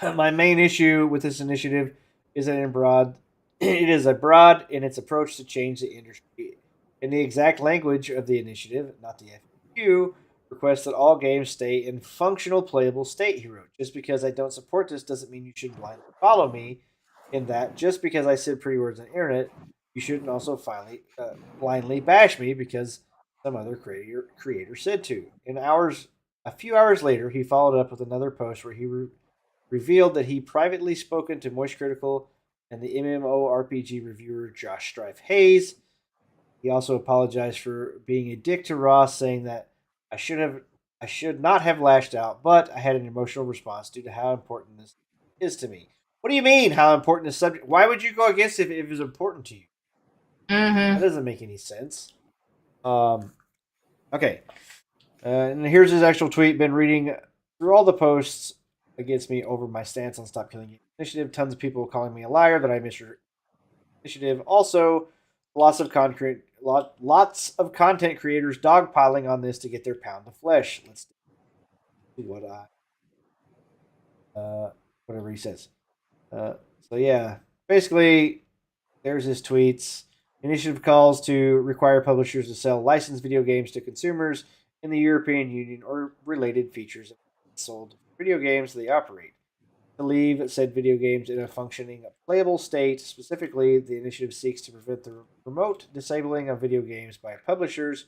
My main issue with this initiative is that it is broad in its approach to change the industry. In the exact language of the initiative, not the FAQ, requests that all games stay in functional, playable state, he wrote. Just because I don't support this doesn't mean you should blindly follow me. In that, just because I said pretty words on the internet, you shouldn't also blindly bash me because some other creator said to. A few hours later, he followed up with another post where he revealed that he privately spoken to Moist Critical and the MMORPG reviewer Josh Strife Hayes. He also apologized for being a dick to Ross, saying that I should not have lashed out, but I had an emotional response due to how important this is to me. What do you mean, how important this subject? Why would you go against it if it was important to you? That doesn't make any sense. Okay. And here's his actual tweet. Been reading through all the posts against me over my stance on Stop Killing Games initiative. Tons of people calling me a liar that I misread initiative. Also, lots of content creators dogpiling on this to get their pound of flesh. Let's see what whatever he says. So yeah, basically, there's his tweets. Initiative calls to require publishers to sell licensed video games to consumers in the European Union or related features sold video games they operate. To leave said video games in a functioning, playable state. Specifically, the initiative seeks to prevent the remote disabling of video games by publishers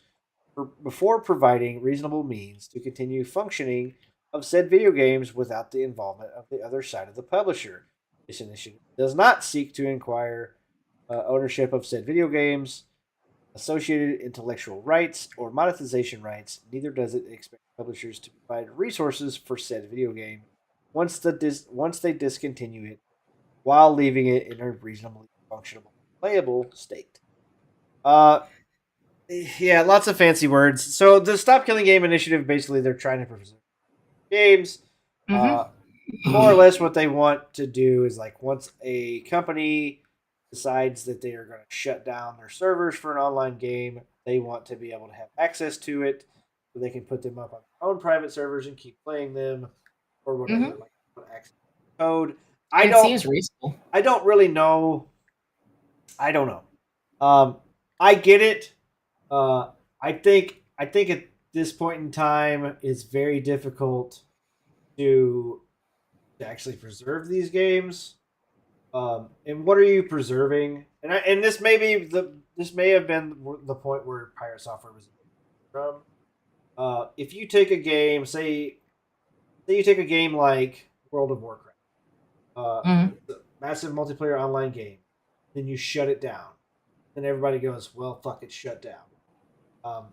before providing reasonable means to continue functioning of said video games without the involvement of the other side of the publisher. This initiative does not seek to ownership of said video games, associated intellectual rights, or monetization rights. Neither does it expect publishers to provide resources for said video game once they discontinue it, while leaving it in a reasonably functional, playable state. Yeah, lots of fancy words. So the Stop Killing Game initiative, basically, they're trying to preserve games. More or less, what they want to do is like once a company decides that they are going to shut down their servers for an online game, they want to be able to have access to it, so they can put them up on their own private servers and keep playing them, or whatever. Like access code. It seems reasonable. I don't really know. I don't know. I get it. I think at this point in time, it's very difficult to actually preserve these games. And what are you preserving? And this may have been the point where Pirate Software was from. If you take a game, say you take a game like World of Warcraft, a massive multiplayer online game, then you shut it down, and everybody goes, "Well, fuck it, shut down."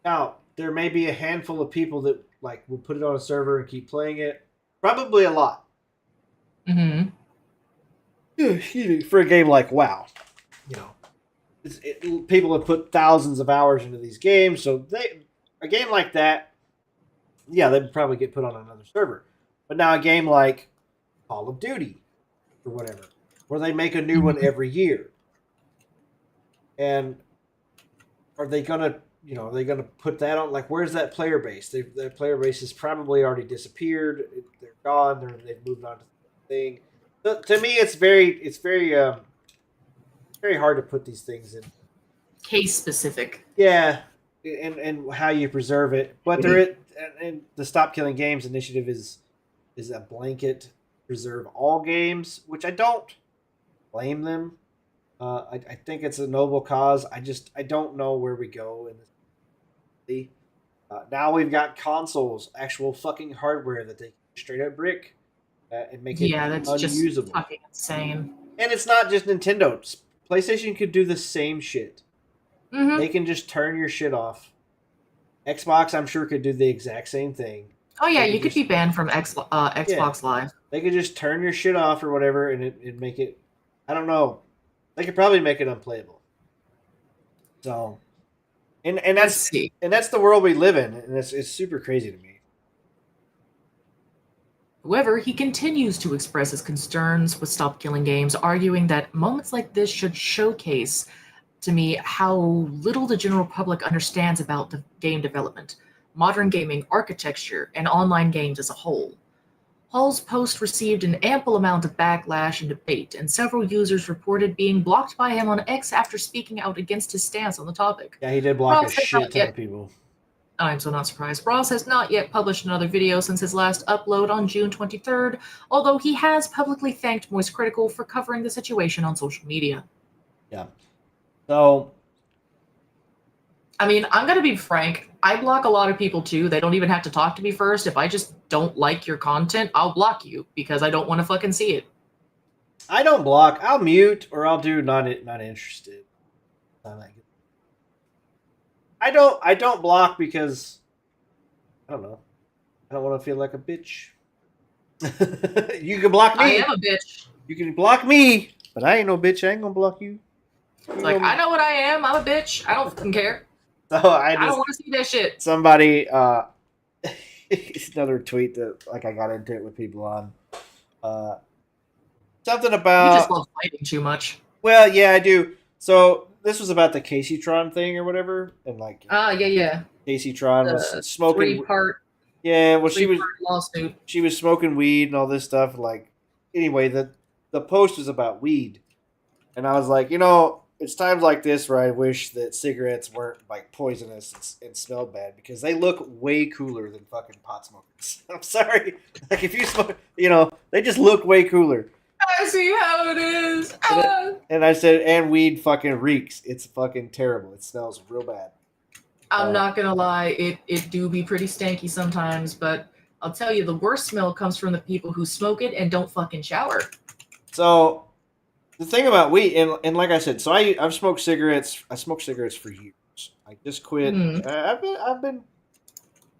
Now there may be a handful of people that like will put it on a server and keep playing it. Probably a lot. For a game like WoW, people have put thousands of hours into these games, so a game like that, yeah, they'd probably get put on another server. But now a game like Call of Duty or whatever, where they make a new one every year, and are they gonna put that on? Like, where's that player base? Their player base has probably already disappeared. They're gone. They've moved on to the thing. So, to me, it's very hard to put these things in case specific. Yeah, and how you preserve it. But and the Stop Killing Games initiative is a blanket preserve all games, which I don't blame them. I think it's a noble cause. I don't know where we go in this. Now we've got consoles, actual fucking hardware that they can straight up brick and make it that's unusable. just fucking insane. And it's not just Nintendo. PlayStation could do the same shit. They can just turn your shit off. Xbox, I'm sure, could do the exact same thing. Oh yeah, you could be banned from Xbox Live. They could just turn your shit off or whatever, and it make it. I don't know. They could probably make it unplayable. So, and that's the world we live in, and it's super crazy to me. However, he continues to express his concerns with Stop Killing Games, arguing that moments like this should showcase to me how little the general public understands about the game development, modern gaming architecture, and online games as a whole. Hall's post received an ample amount of backlash and debate, and several users reported being blocked by him on X after speaking out against his stance on the topic. Yeah, he did block a shit ton of people. I'm so not surprised. Ross has not yet published another video since his last upload on June 23rd, although he has publicly thanked Moist Critical for covering the situation on social media. Yeah. So, I mean, I'm going to be frank. I block a lot of people too. They don't even have to talk to me first. If I just don't like your content, I'll block you because I don't want to fucking see it. I don't block. I'll mute or I'll do not interested. I don't block because I don't know. I don't want to feel like a bitch. You can block me. I am a bitch. You can block me, but I ain't no bitch. I ain't gonna block you. It's like, I know what I am. I'm a bitch. I don't fucking care. So I don't want to see that shit. Somebody, it's another tweet that like I got into it with people on. Something about You just love fighting too much. Well, yeah, I do. So this was about the Casey-tron thing or whatever, and like yeah. Casey-tron was smoking. 3-part. Yeah, well, she was lawsuit. She was smoking weed and all this stuff. Like, anyway, the post was about weed, and I was like, it's times like this where I wish that cigarettes weren't like poisonous and smelled bad because they look way cooler than fucking pot smokers. I'm sorry, like if you smoke, they just look way cooler. I see how it is. And I said, and weed fucking reeks. It's fucking terrible. It smells real bad. I'm not gonna lie, it do be pretty stanky sometimes, but I'll tell you, the worst smell comes from the people who smoke it and don't fucking shower. So, The thing about weed, and like I said, so I've smoked cigarettes. I smoked cigarettes for years. I just quit. Mm. I haven't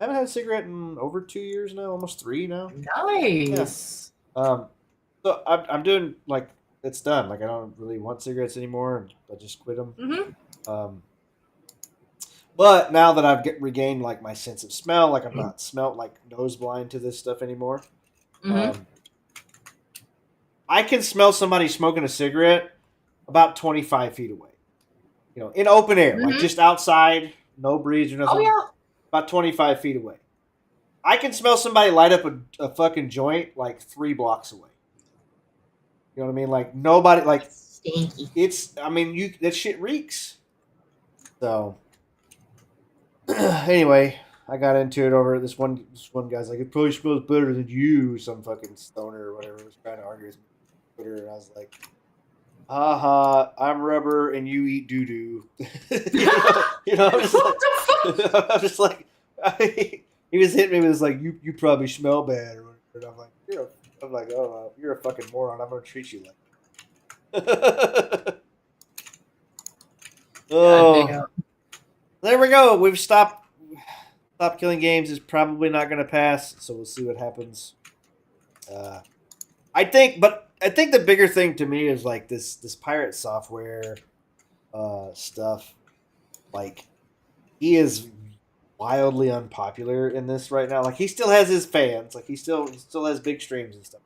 had a cigarette in over 2 years now, almost 3 now. Nice. So I'm doing like it's done. Like I don't really want cigarettes anymore, and I just quit them. But now that I've regained like my sense of smell, like I'm not smelt like nose blind to this stuff anymore. I can smell somebody smoking a cigarette about 25 feet away. You know, in open air, like just outside, no breeze or nothing. Oh yeah. About 25 feet away. I can smell somebody light up a fucking joint like 3 blocks away. You know what I mean? Like nobody, like stinky. It's. I mean, that shit reeks. So anyway, I got into it over this one guy's like, it probably smells better than you. Some fucking stoner or whatever was trying to argue with me on Twitter, and I was like, haha, I'm rubber and you eat doo doo. you know, I'm just like, he was hitting me with this like, you probably smell bad or whatever. And I'm like, oh, you're a fucking moron. I'm gonna treat you like that. Oh, there we go. We've stopped. Stop Killing Games is probably not going to pass, so we'll see what happens. I think the bigger thing to me is like this pirate software stuff. Like, he is wildly unpopular in this right now. Like, he still has his fans. Like, he still has big streams and stuff.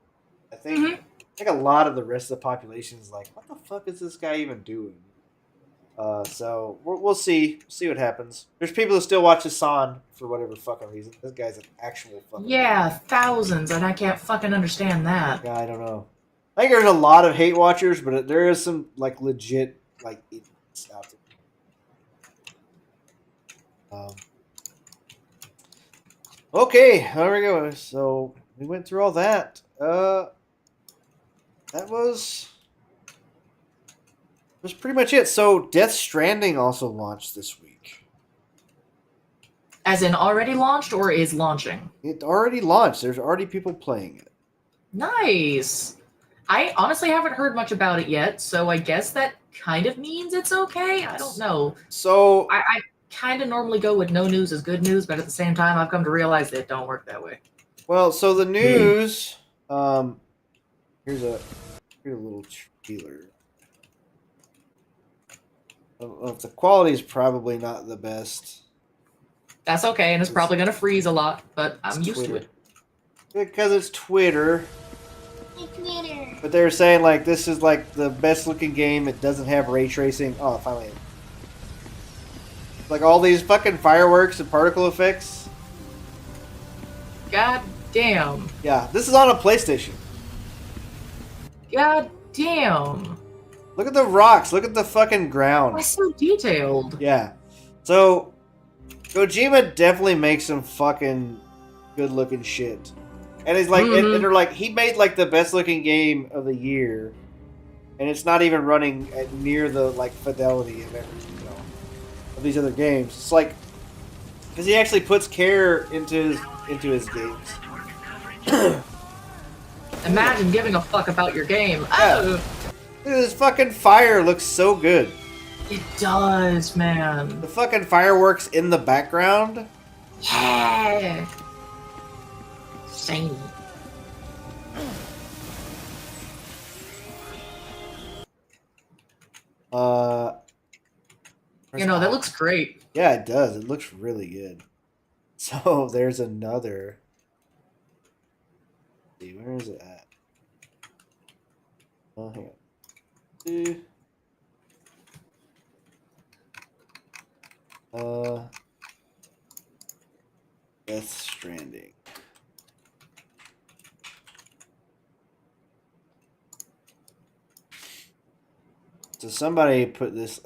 I think a lot of the rest of the population is like, what the fuck is this guy even doing? So we'll see what happens. There's people who still watch Hassan for whatever fucking reason. This guy's an actual fucking thousands, and I can't fucking understand that. Yeah, I don't know. I think there's a lot of hate watchers, but there is some like legit like idiots out there. Okay, there we go. So we went through all that. That was pretty much it. So Death Stranding also launched this week. As in already launched or is launching? It already launched. There's already people playing it. Nice. I honestly haven't heard much about it yet, so I guess that kind of means it's okay. I don't know. So I kind of normally go with no news is good news, but at the same time, I've come to realize that it don't work that way. Well, so the news. Here's a little trailer. The quality is probably not the best. That's okay, and it's probably going to freeze a lot, but I'm used to it. Because it's Twitter. But they were saying, like, this is, like, the best-looking game. It doesn't have ray tracing. Oh, finally. Like, all these fucking fireworks and particle effects. God damn. Yeah, this is on a PlayStation. God damn. Look at the rocks. Look at the fucking ground. That's so detailed. Yeah. So, Kojima definitely makes some fucking good-looking shit. And it's like, and they're like, he made like the best-looking game of the year, and it's not even running at near the like fidelity of of these other games. It's like, because he actually puts care into his games. Imagine giving a fuck about your game. Yeah. Oh. Look at this fucking fire. Looks so good. It does, man. The fucking fireworks in the background. Yeah. Same. That looks great. Yeah, it does. It looks really good. So there's another. Let's see, where is it at? Oh, hang on. Death Stranding. So somebody put this.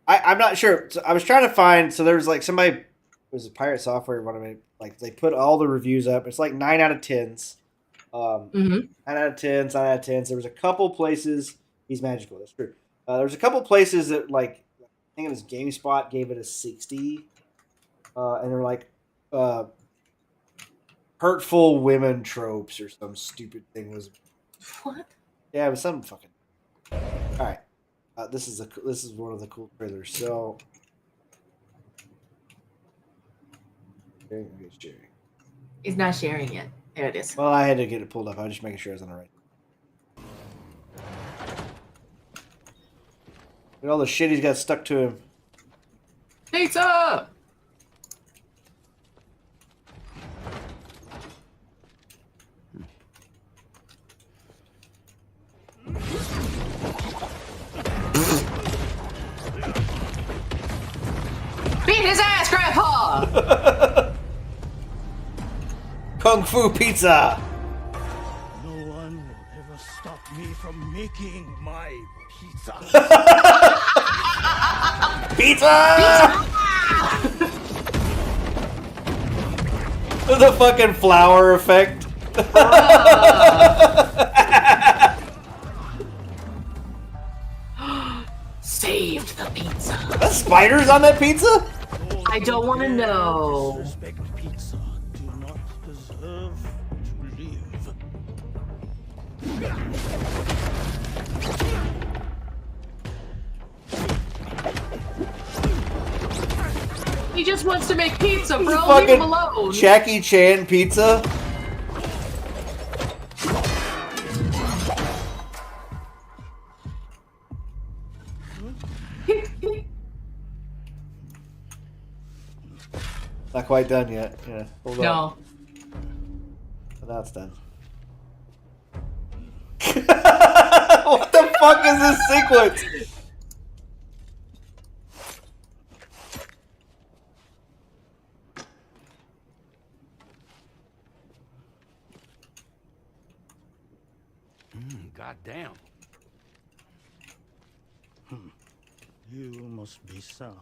I'm not sure. So I was trying to find. So there was like somebody. It was a pirate software. One of them, like they put all the reviews up. It's like 9 out of 10s. 9 out of 10s, 9 out of 10s. There was a couple places. He's magical. That's true. There was a couple places that like I think it was GameSpot gave it a 60, and they're like hurtful women tropes or some stupid thing was. What? Yeah, it was something fucking. All right, this is one of the cool trailers. So, sharing. He's not sharing yet. There it is. Well, I had to get it pulled up. I was just making sure I was on the right. Look at all the shit he's got stuck to him. Pizza! Beat his ass, Grandpa! Kung Fu Pizza! No one will ever stop me from making my pizza. Pizza! The fucking flower effect. Saved the pizza. That spiders on that pizza? I don't want to know. Disrespect pizza do not deserve to live. He just wants to make pizza, bro. Leave Fucking him alone. Jackie Chan pizza. Not quite done yet. Yeah, hold on. No. But now it's done. What the fuck is this sequence? God damn. You must be sound.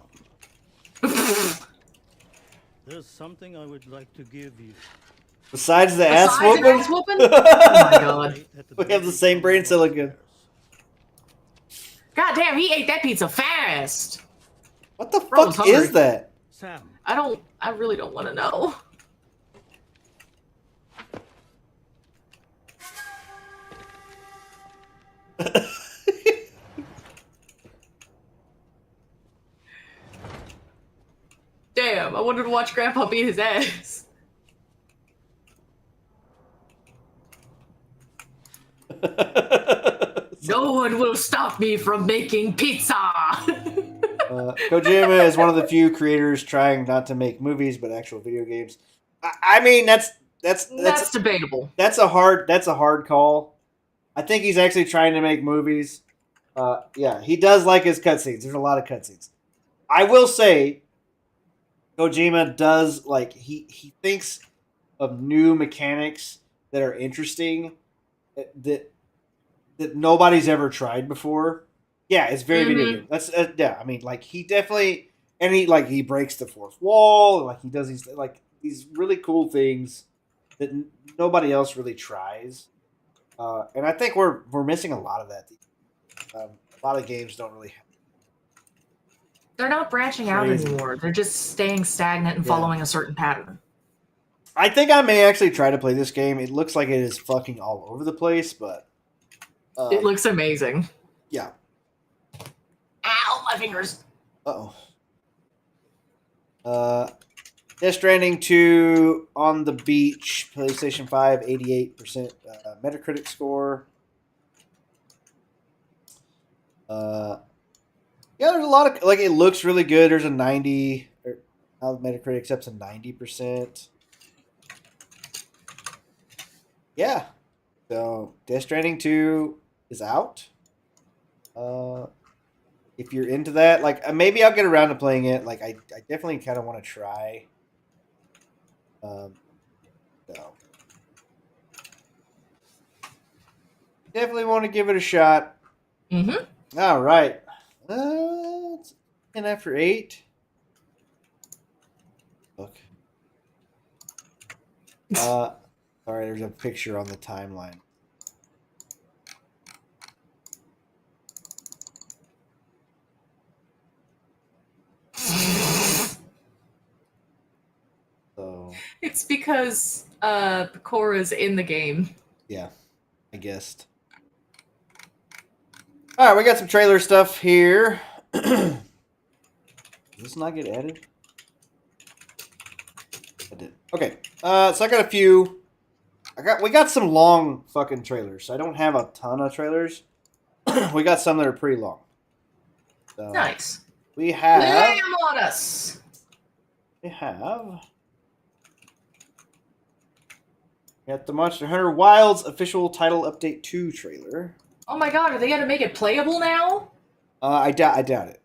There's something I would like to give you. Besides the ass whooping? Oh my god. We have the same brain silicon. God damn, he ate that pizza fast. What the Bro, I was fuck hungry. is that? Sam. I really don't want to know. Damn, I wanted to watch Grandpa beat his ass. No one will stop me from making pizza. Kojima is one of the few creators trying not to make movies but actual video games. I mean, that's debatable. That's a hard call. I think he's actually trying to make movies. Yeah, he does like his cutscenes. There's a lot of cutscenes. I will say, Kojima does like he thinks of new mechanics that are interesting that nobody's ever tried before. Yeah, it's very video game. That's yeah. I mean, like he definitely he breaks the fourth wall. And, like he does these really cool things that nobody else really tries. And I think we're missing a lot of that. A lot of games don't really have. They're not branching out anymore. They're just staying stagnant and following a certain pattern. I think I may actually try to play this game. It looks like it is fucking all over the place, but it looks amazing. Yeah. Ow, my fingers. Uh-oh. Death Stranding 2 on the beach, PlayStation 5, 88% Metacritic score. Yeah, there's a lot of it looks really good. There's a 90. Now Metacritic accepts a 90%. Yeah. So Death Stranding 2 is out. If you're into that, maybe I'll get around to playing it. I definitely kind of want to try. So definitely want to give it a shot. Mm-hmm. All right. It's 10 after 8. Look. Sorry, there's a picture on the timeline. So It's because Cora's in the game. yeah, I guessed. All right, we got some trailer stuff here. Does this not get added? I did. Okay. So I got a few. We got some long fucking trailers. I don't have a ton of trailers. We got some that are pretty long. So Nice. we have. Lay 'em on us. We have. We got the Monster Hunter Wilds official title update 2 trailer. Oh my god, are they gonna make it playable now? I doubt it.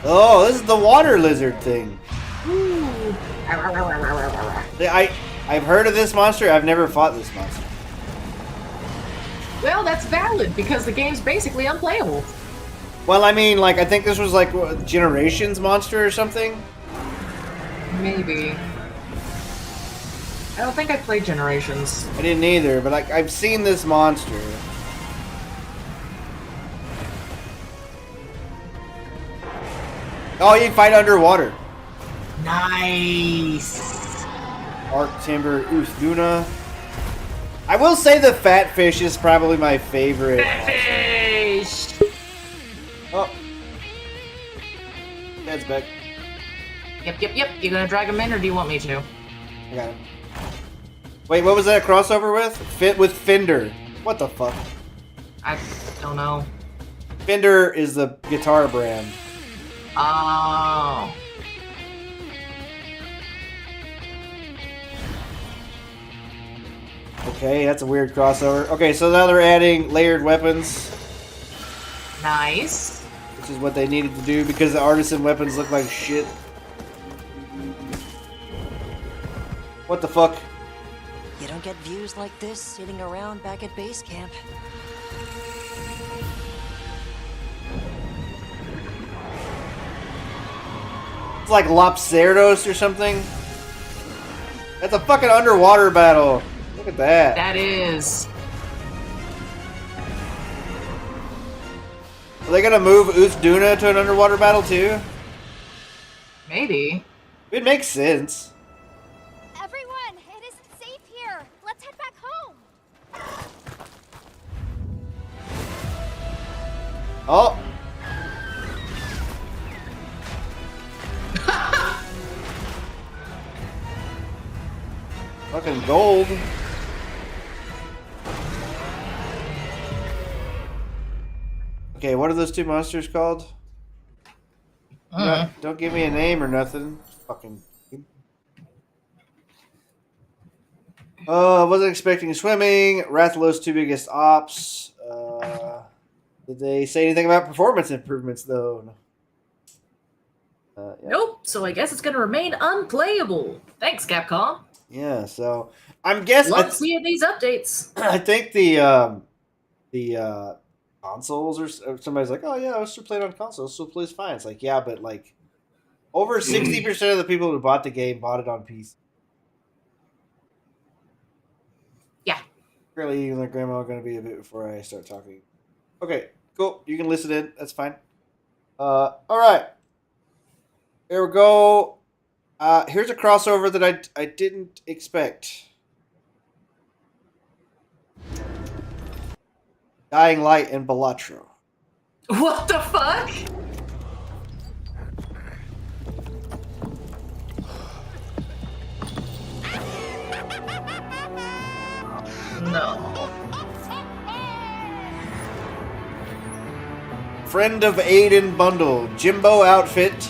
Oh, this is the water lizard thing. Ooh. I've heard of this monster. I've never fought this monster. Well, that's valid because the game's basically unplayable. Well, I mean, like, I think this was like what, Generations monster or something. Maybe. I don't think I played Generations. I didn't either, but like I've seen this monster. Oh, you fight underwater. Nice. Arc Timber, Duna. I will say the fat fish is probably my favorite. Fish. Oh, Dad's back. Yep. You gonna drag him in, or do you want me to? I got him. Wait, what was that crossover with? Fit with Fender. What the fuck? I don't know. Fender is the guitar brand. Oh. Okay, that's a weird crossover. Okay, so now they're adding layered weapons, Nice. which is what they needed to do because the artisan weapons look like shit. What the fuck? You don't get views like this sitting around back at base camp. It's like Lopserdos or something. That's a fucking underwater battle. Look at that. That is. Are they gonna move Duna to an underwater battle too? Maybe. It makes sense. Everyone, it isn't safe here. Let's head back home. Oh. Fucking gold. Okay, what are those two monsters called? Don't give me a name or nothing. Fucking. I wasn't expecting swimming. Rathalos' two biggest ops. Did they say anything about performance improvements though? Yeah. Nope. So I guess it's gonna remain unplayable. Thanks, Capcom. Yeah. So I'm guessing. Love seeing these updates. I think the consoles or somebody's like, oh yeah, I still playing on consoles, so it plays fine. It's like, yeah, but like over 60% of the people who bought the game bought it on PC. Yeah. Really, even like grandma going to be a bit before I start talking. Okay, cool. You can listen in. That's fine. All right. There we go. Here's a crossover that I didn't expect. Dying Light and Balatro. What the fuck? No. Friend of Aiden bundle. Jimbo outfit.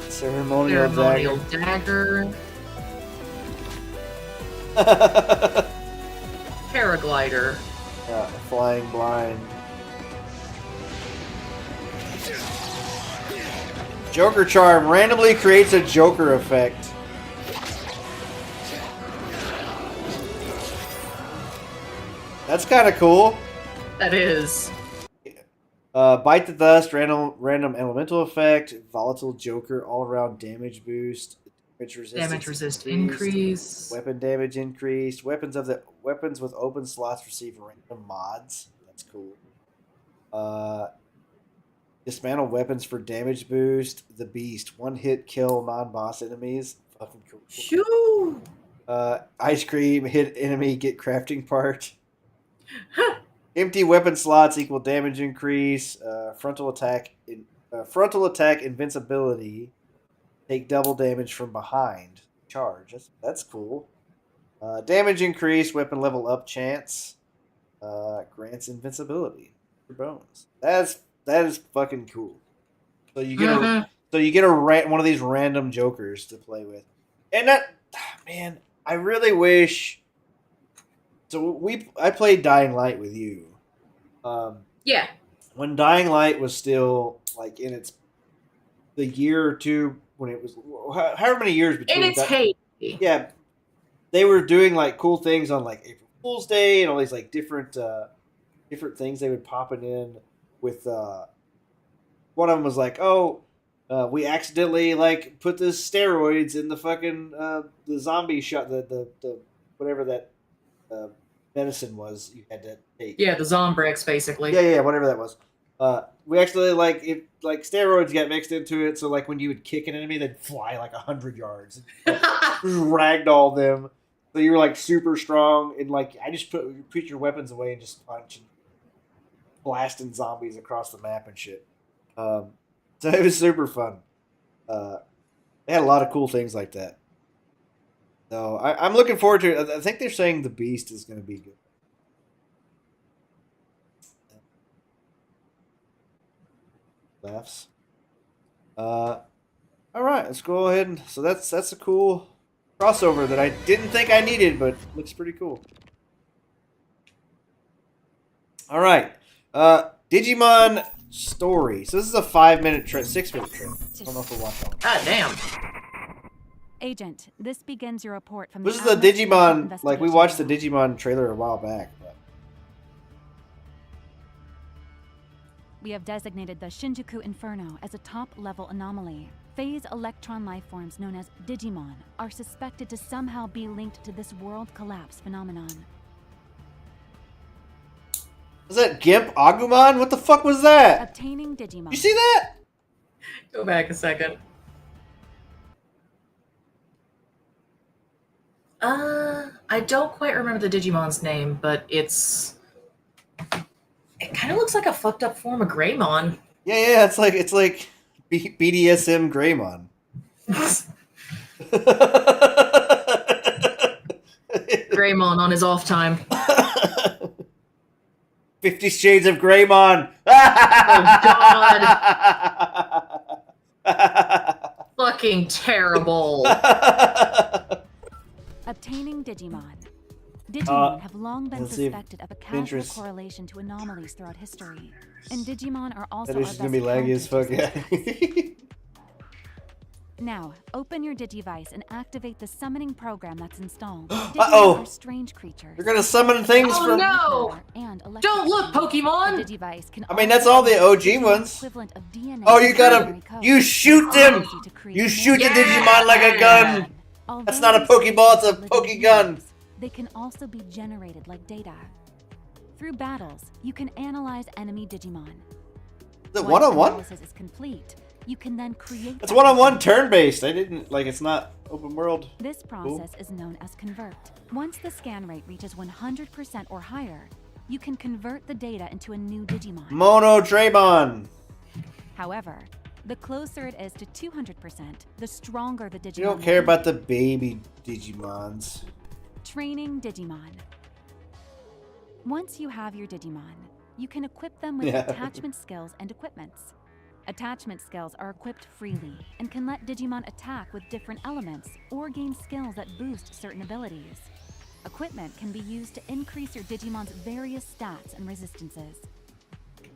Ceremonial dagger. Paraglider. Yeah, flying blind. Joker charm randomly creates a Joker effect. That's kind of cool. That is. Bite the Dust, random elemental effect, volatile Joker, all around damage boost, Damage resist increase. weapon damage increased. Weapons with open slots receive random mods. That's cool. Dismantle weapons for damage boost. The Beast, one hit kill non-boss enemies. Fucking cool. Shoo! Ice cream, hit enemy, get crafting part. Empty weapon slots equal damage increase. Frontal attack invincibility. Take double damage from behind. Charge. That's cool. Damage increase. Weapon level up chance. Grants invincibility. Your bones. That is fucking cool. So you get one of these random jokers to play with, and that, man, I really wish. So I played Dying Light with you. Yeah. When Dying Light was still like in the year or two when it was however many years between. In its heyday. Yeah, they were doing like cool things on like April Fool's Day and all these like different things they would pop it in with. One of them was like, oh. We accidentally like put the steroids in the fucking the zombie shot the whatever that medicine was you had to take. Yeah, the Zombrex basically. Yeah, whatever that was. We actually like steroids got mixed into it, so like when you would kick an enemy, they'd fly like 100 yards, just ragdoll them. So you were like super strong, and like I just put your weapons away and just punch and blasting zombies across the map and shit. So it was super fun. They had a lot of cool things like that. So I'm looking forward to it. I think they're saying the Beast is going to be good. Laughs. All right, let's go ahead and so that's a cool crossover that I didn't think I needed, but looks pretty cool. All right, Digimon Story. So this is a 5-minute trip, 6-minute trip. I don't know if we'll watch that one. God damn. Agent, this begins your report from This is the Digimon, like we watched the Digimon trailer a while back. But. We have designated the Shinjuku Inferno as a top-level anomaly. Phase electron lifeforms known as Digimon are suspected to somehow be linked to this world collapse phenomenon. Was that Gimp Agumon? What the fuck was that? Obtaining Digimon. You see that? Go back a second. I don't quite remember the Digimon's name, but it kind of looks like a fucked up form of Greymon. Yeah, it's like BDSM Greymon. Greymon on his off time. 50 Shades of Greymon. Oh god. Fucking terrible. Obtaining Digimon. Digimon have long been suspected of a casual correlation to anomalies throughout history. And Digimon are also That is gonna be laggy as fuck. Yeah. Now, open your Digivice and activate the summoning program that's installed. Uh-oh! Are strange creatures. You're gonna summon things from... no! Don't look, Pokemon! The Digivice can I mean, that's all the OG ones. Oh, you gotta... You shoot them! You shoot the Digimon like a gun! That's not a Pokeball, it's a Pokegun! They can also be generated like data. Through battles, you can analyze enemy Digimon. Is it one-on-one? Analysis is complete. You can then create. It's one-on-one turn-based. I didn't like. It's not open world. This process is known as convert. Once the scan rate reaches 100% or higher, you can convert the data into a new Digimon. Mono Draymon. However, the closer it is to 200%, the stronger the Digimon. You don't care about the baby Digimons. Training Digimon. Once you have your Digimon, you can equip them with attachment skills and equipments. Attachment skills are equipped freely and can let Digimon attack with different elements or gain skills that boost certain abilities. Equipment can be used to increase your Digimon's various stats and resistances.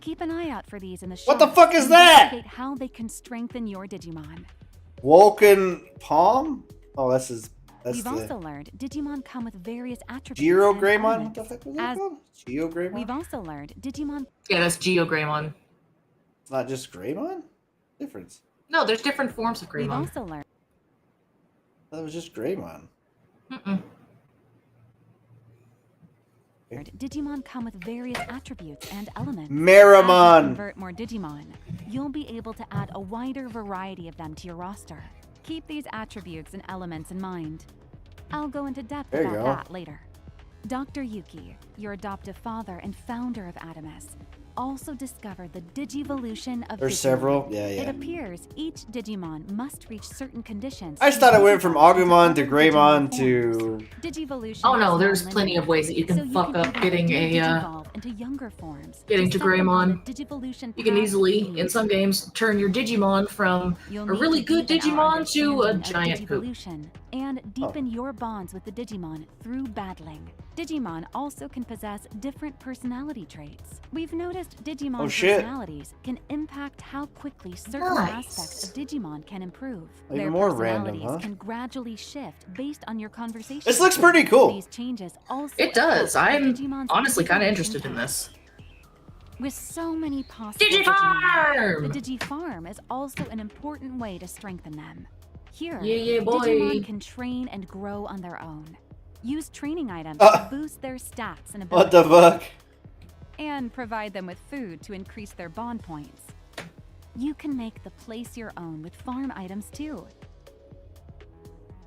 Keep an eye out for these in the show. What the fuck is that? Investigate how they can strengthen your Digimon. Woken Palm? Oh, We've also learned Digimon come with various attributes. Geo Greymon? What the fuck was that called? Geo Greymon? We've also learned Digimon. Yeah, that's Geo Greymon. It's not just Greymon? Difference. No, there's different forms of We've Greymon. also learned That was just Greymon. Digimon come with various attributes and elements. Meramon! As you convert more Digimon, you'll be able to add a wider variety of them to your roster. Keep these attributes and elements in mind. I'll go into depth There you about go. that later. Dr. Yuki, your adoptive father and founder of Adamus, also discovered the Digivolution of There's Digimon. several? Yeah, It yeah. appears each Digimon must reach certain conditions. I just thought it went from Agumon to Greymon to... Digivolution Oh no, is there's non-linear, plenty of ways that you can so fuck up either getting digivolve into younger forms, getting to supplement Greymon. the Digivolution You can path easily, you in need. some games, turn your Digimon from You'll a need really to good deepen our Digimon to a understanding of giant poop. Digivolution and deepen your bonds with the Digimon through battling. Digimon also can possess different personality traits. We've noticed Digimon Oh, shit. personalities can impact how quickly certain Nice. aspects of Digimon can improve. Even Their more random, personalities huh? can gradually shift based on your conversation. This looks pretty cool. These changes also It does. affect the I'm Digimon's honestly kind of Digivolution interested in path. this. With so many possible Digifarm! Digimon, the Digifarm is also an important way to strengthen them. Here, Yeah, boy. Digimon can train and grow on their own. Use training items to boost their stats and abilities. What the fuck? And provide them with food to increase their bond points. You can make the place your own with farm items too.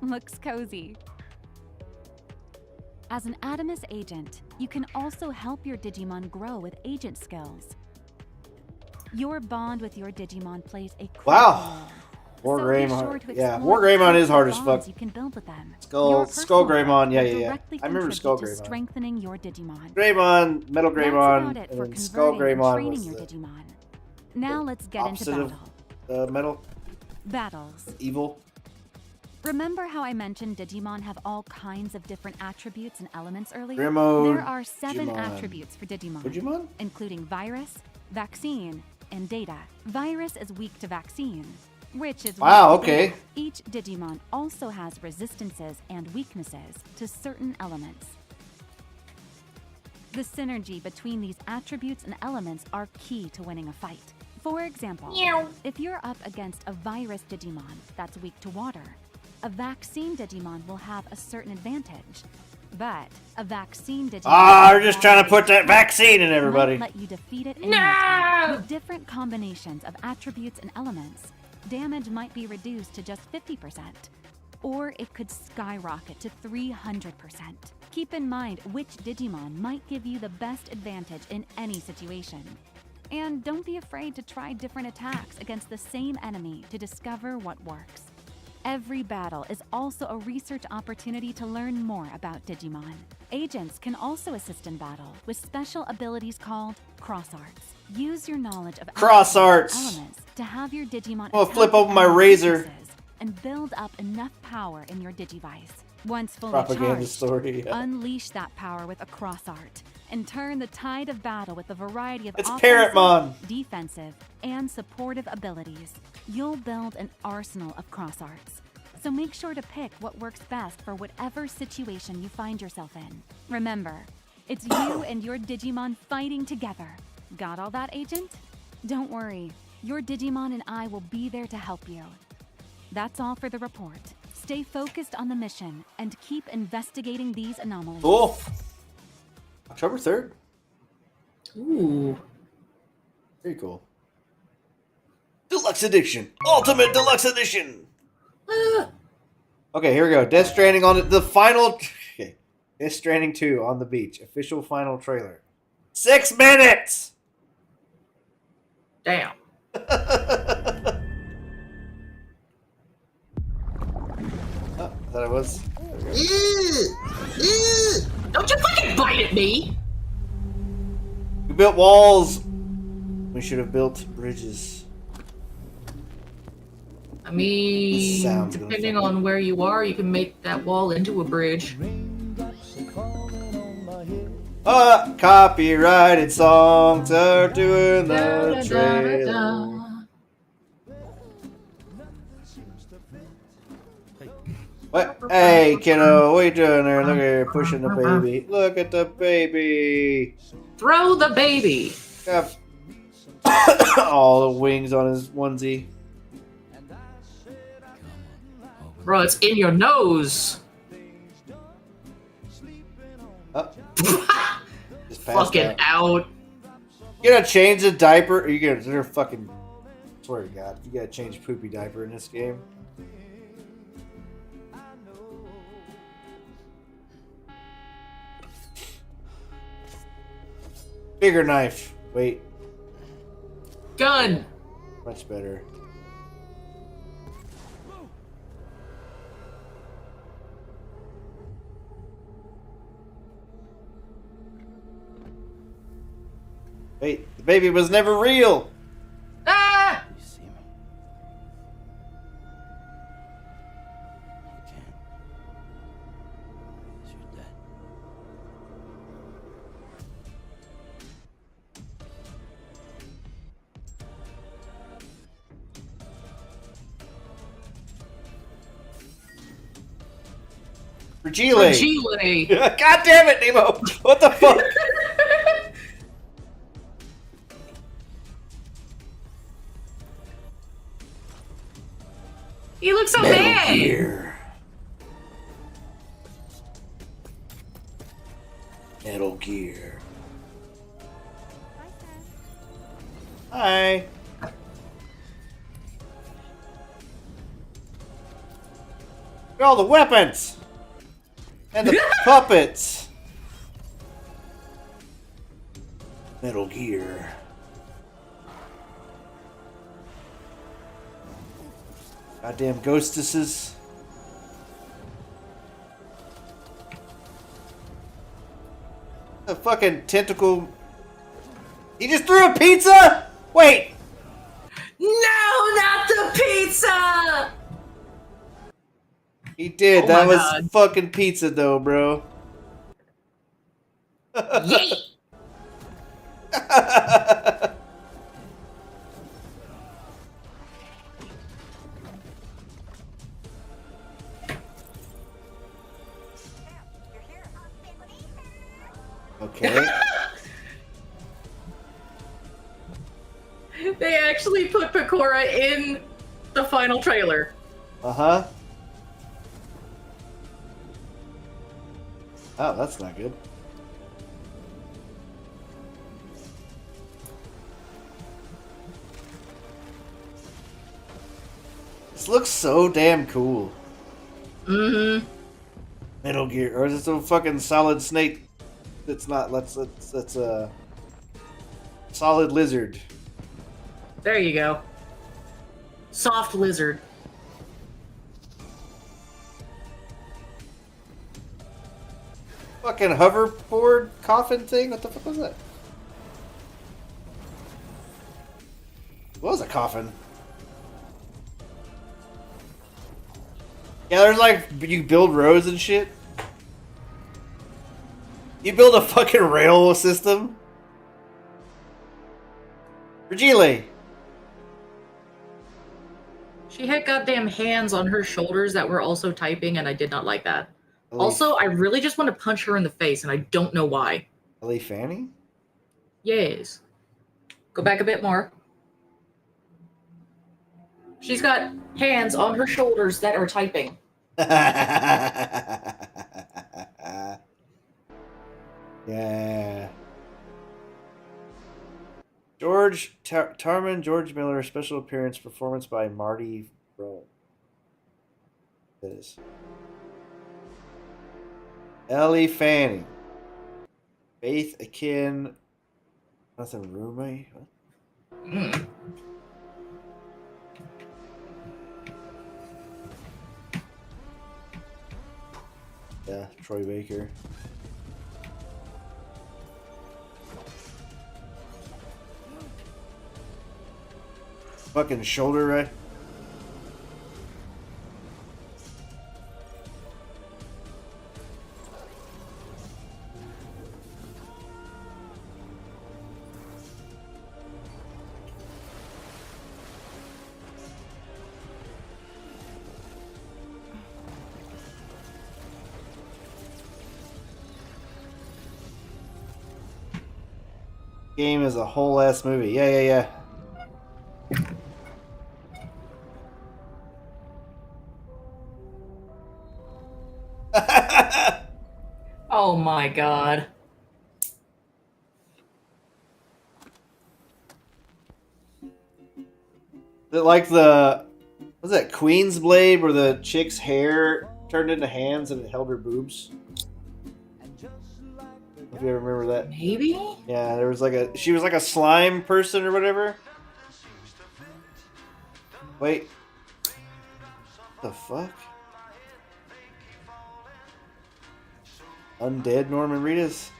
Looks cozy. As an Adamus agent, you can also help your Digimon grow with agent skills. Your bond with your Digimon plays a critical Wow. role. War So be Greymon. sure to Yeah, explore War the Greymon is types of hard as bonds fuck. You can build with them. Skull Your Skull personal Greymon. will Yeah, yeah, yeah. directly I remember contribute Skull to Greymon. strengthening your Digimon. Greymon, Metal That's Greymon, about it and for then Skull converting and Greymon training was your the Digimon. Now let's get into opposite of battle. Metal. Battles. Evil. Remember how I mentioned Digimon have all kinds of different attributes and elements earlier? Grimo There are 7 Digimon. attributes for Digimon, Digimon? including Virus, Vaccine, and Data. Virus is weak to Vaccine, which is Wow, weak to okay. Data. Each Digimon also has resistances and weaknesses to certain elements. The synergy between these attributes and elements are key to winning a fight. For example, if you're up against a Virus Digimon that's weak to water, a Vaccine Digimon will have a certain advantage. But a Vaccine Digimon... They're just trying to put that vaccine in everybody. might let you defeat it in no time. With different combinations of attributes and elements, damage might be reduced to just 50%, or it could skyrocket to 300%. Keep in mind which Digimon might give you the best advantage in any situation. And don't be afraid to try different attacks against the same enemy to discover what works. Every battle is also a research opportunity to learn more about Digimon. Agents can also assist in battle with special abilities called Cross Arts. Use your knowledge of Cross attributes Arts. and elements to have your Digimon I'll attack flip open my enemy razor. weaknesses and build up enough power in your Digivice. Once fully Propaganda charged, story. Yeah. unleash that power with a Cross Art and turn the tide of battle with a variety of It's offensive, Parrotmon. defensive, and supportive abilities. You'll build an arsenal of Cross Arts. So make sure to pick what works best for whatever situation you find yourself in. Remember, it's you and your Digimon fighting together. Got all that, Agent? Don't worry, your Digimon and I will be there to help you. That's all for the report. Stay focused on the mission and keep investigating these anomalies. Cool. October 3rd. Ooh. Very cool. Deluxe Edition. Ultimate Deluxe Edition. Okay, here we go. Death Stranding on the final... Okay. Death Stranding 2 on the beach. Official final trailer. 6 minutes! Damn. Oh, I thought it was... Don't you fucking bite at me! We built walls. We should have built bridges. I mean, Sounds good. depending on where you are, you can make that wall into a bridge. Copyrighted songs are doing the trailer. What? Hey, kiddo, what you doing there? Look at her pushing the baby. Look at the baby. Throw the baby. Yep. All the wings on his onesie. Bro, it's in your nose. Oh. Just passed Fucking out. You gotta change the diaper. Or you gotta, they're fucking. Swear to God, you gotta change poopy diaper in this game. Bigger knife. Wait. Gun. Much better. Wait, the baby was never real. Ah! You see me? You can't. You're dead. Fragile. God damn it, Nemo. What the fuck? You look so bad. Metal Gear. Hi. Look at all the weapons and the puppets. Metal Gear. Goddamn ghostesses. A fucking tentacle. He just threw a pizza? Wait. No, not the pizza. He did. Oh That my was God. fucking pizza though, bro. Yay. Okay. They actually put Pecora in the final trailer. Uh-huh. Oh, that's not good. This looks so damn cool. Mm-hmm. Metal Gear, or is it some fucking Solid Snake? It's not. That's a Solid Lizard. There you go. Soft lizard. Fucking hoverboard coffin thing. What the fuck was that? What was a coffin? Yeah, there's like you build roads and shit. You build a fucking rail system. Fragile. She had goddamn hands on her shoulders that were also typing, and I did not like that. Also, I really just want to punch her in the face, and I don't know why. Ellie Fanning? Yes. Go back a bit more. She's got hands on her shoulders that are typing. Yeah. George Tarman, George Miller, special appearance, performance by Marty Bro. It is. Ellie Fanning. Faith Akin. Nothing roommate. Mm. Yeah, Troy Baker. Fucking shoulder, right? Game is a whole ass movie. Yeah, yeah, yeah. Oh my god. Is it like the was that Queen's Blade where the chick's hair turned into hands and it held her boobs? If you ever remember that. Maybe? Yeah, there was she was like a slime person or whatever. Wait. What the fuck? Undead Norman Reedus?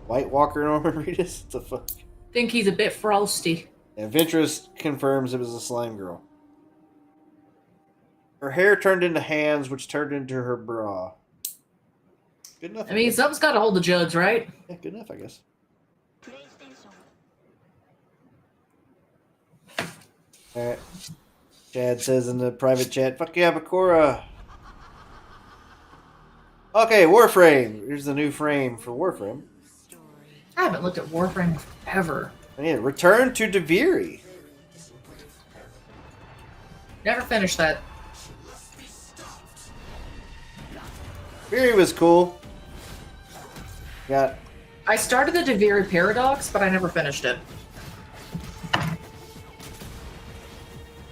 White Walker Norman Reedus? What the fuck? Think he's a bit frosty. And Ventress confirms it was a slime girl. Her hair turned into hands, which turned into her bra. Good enough. I mean, something's got to hold the judge, right? Yeah, good enough, I guess. Alright. Chad says in the private chat, fuck yeah, Bakura. Okay, Warframe. Here's the new frame for Warframe. I haven't looked at Warframe ever. Yeah, Return to Deviri. Never finished that. Deviri was cool. Got. I started the Deviri Paradox, but I never finished it.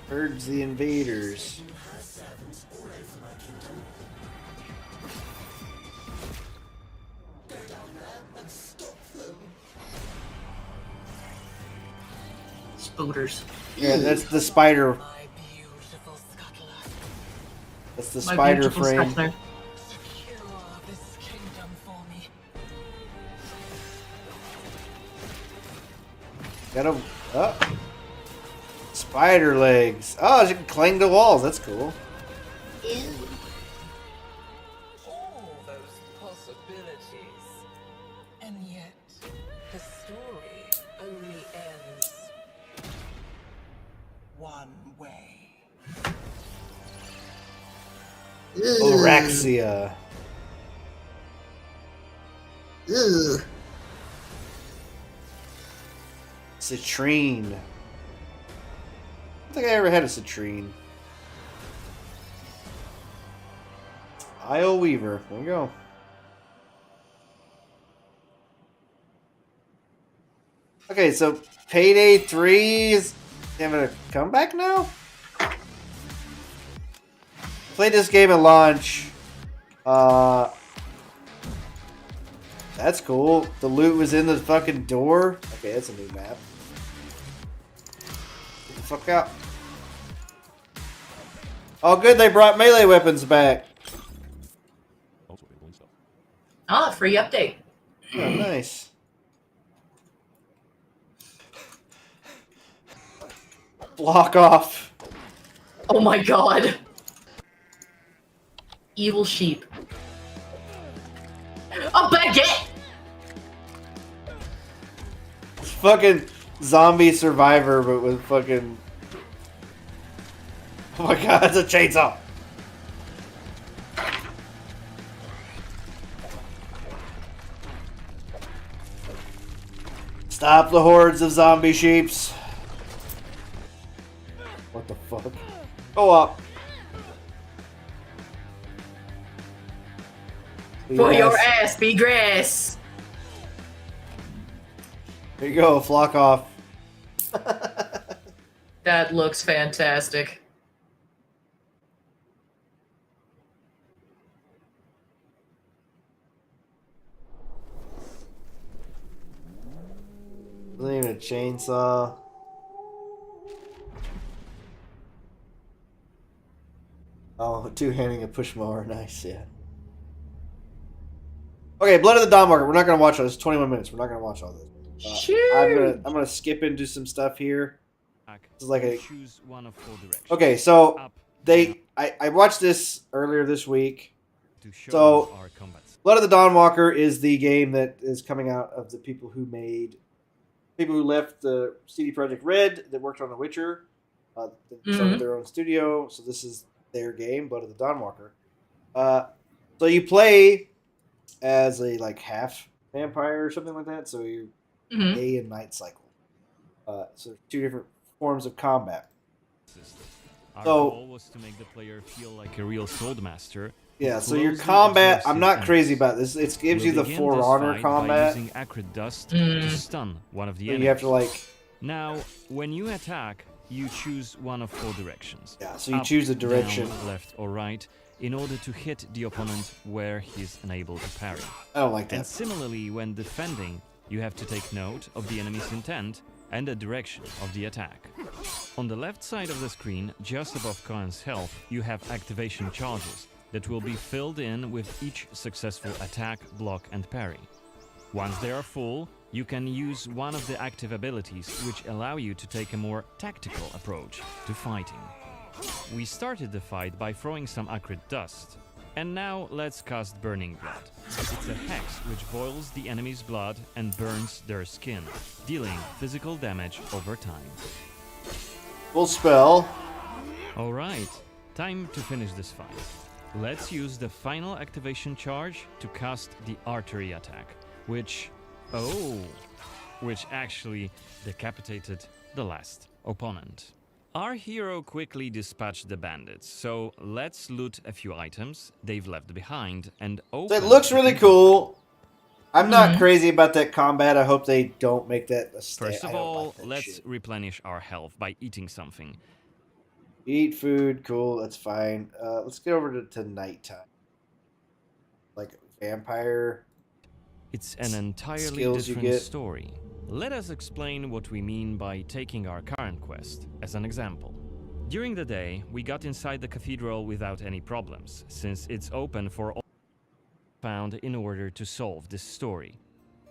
Purge the invaders. Spooters. Yeah, that's the spider. That's the My spider beautiful frame. sculptor. Got him up. Spider legs. Oh, you can cling to walls. That's cool. All those possibilities. And yet, the story only ends one way. Orexia. Ugh. Citrine. I don't think I ever had a citrine. Isle Weaver. There you go. Okay, so Payday 3 is having a comeback now? Played this game at launch. That's cool. The loot was in the fucking door. Okay, that's a new map. Get the fuck out. Oh, good, they brought melee weapons back. Ah, free update. Oh, nice. Block off. Oh my god. Evil sheep. A baguette! It's fucking zombie survivor, but with fucking. Oh my god, it's a chainsaw. Stop the hordes of zombie sheeps. What the fuck? Go up. For your ass be grass. There you go, flock off. That looks fantastic. Isn't even a chainsaw. Oh, two-handing a push mower. Nice, yeah. Okay, Blood of the Dawn Walker. We're not gonna watch all this. 21 minutes. We're not gonna watch all this. I'm gonna skip into some stuff here. This is like a. Choose one of 4 directions. Okay, so Up, I watched this earlier this week. to show So our combats. Blood of the Dawn Walker is the game that is coming out of the people who left the CD Projekt Red that worked on The Witcher. They started their own studio, so this is their game, Blood of the Dawn Walker. So you play as a half vampire or something like that. So you day and night cycle. So there's 2 different forms of combat. Our So goal was to make the player feel like a real sword master. yeah, so your combat, I'm not crazy about this. It gives you the For Honor combat. By using acrid dust to stun one of the So enemies. you have to like. Now, when you attack, you choose one of 4 directions. Yeah, so you Up, choose a direction. down, left, or right, in order to hit the opponent where he's unable to parry. I don't like that. And similarly, when defending, you have to take note of the enemy's intent and the direction of the attack. On the left side of the screen, just above Cohen's health, you have activation charges that will be filled in with each successful attack, block, and parry. Once they are full, you can use one of the active abilities which allow you to take a more tactical approach to fighting. We started the fight by throwing some acrid dust. And now let's cast Burning Blood. It's a hex which boils the enemy's blood and burns their skin, dealing physical damage over time. Full spell. Alright, time to finish this fight. Let's use the final activation charge to cast the artery attack, which actually decapitated the last opponent. Our hero quickly dispatched the bandits, so let's loot a few items they've left behind and open... So it looks really cool. I'm not crazy about that combat. I hope they don't make that a stay. First of all, let's replenish our health by eating something. Eat food, cool, that's fine. Let's get over to nighttime. Like vampire. It's an entirely skills you different get. story. Let us explain what we mean by taking our current quest as an example. During the day, we got inside the cathedral without any problems, since it's open for all found in order to solve this story.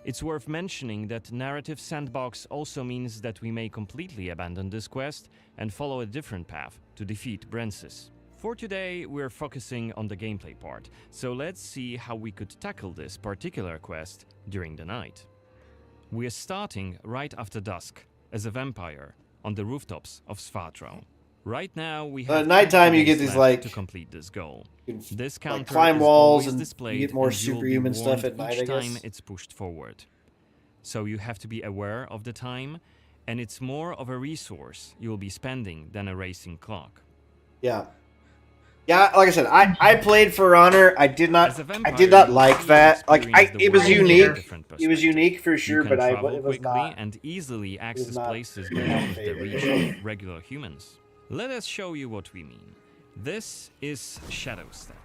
It's worth mentioning that narrative sandbox also means that we may completely abandon this quest and follow a different path to defeat Brensis. For today, we're focusing on the gameplay part, so let's see how we could tackle this particular quest during the night. We're starting right after dusk, as a vampire, on the rooftops of Svatro. Right now, we have At nighttime, you get these left like to complete this goal. This like counter climb is walls always and displayed you get more and you'll be superhuman stuff warned at night. I each guess. time it's pushed forward. So you have to be aware of the time, and it's more of a resource you'll be spending than a racing clock. Yeah. Yeah, like I said, I played For Honor. I did not like that. Like it was unique. It was unique for sure, You can but travel it was quickly not. and easily access not places my beyond the favorite. reach of regular humans. Let us show you what we mean. This is Shadow Step,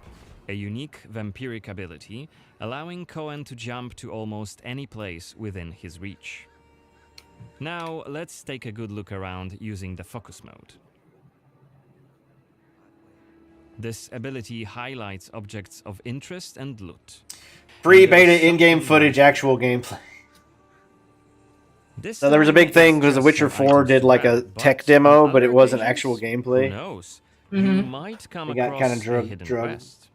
a unique vampiric ability allowing Cohen to jump to almost any place within his reach. Now let's take a good look around using the focus mode. This ability highlights objects of interest and loot. Pre-beta in-game footage, actual gameplay. So there was a big thing because The Witcher 4 did like a tech demo, but it wasn't actual gameplay. Who knows? You might come They got across kinda a hidden drugged. quest.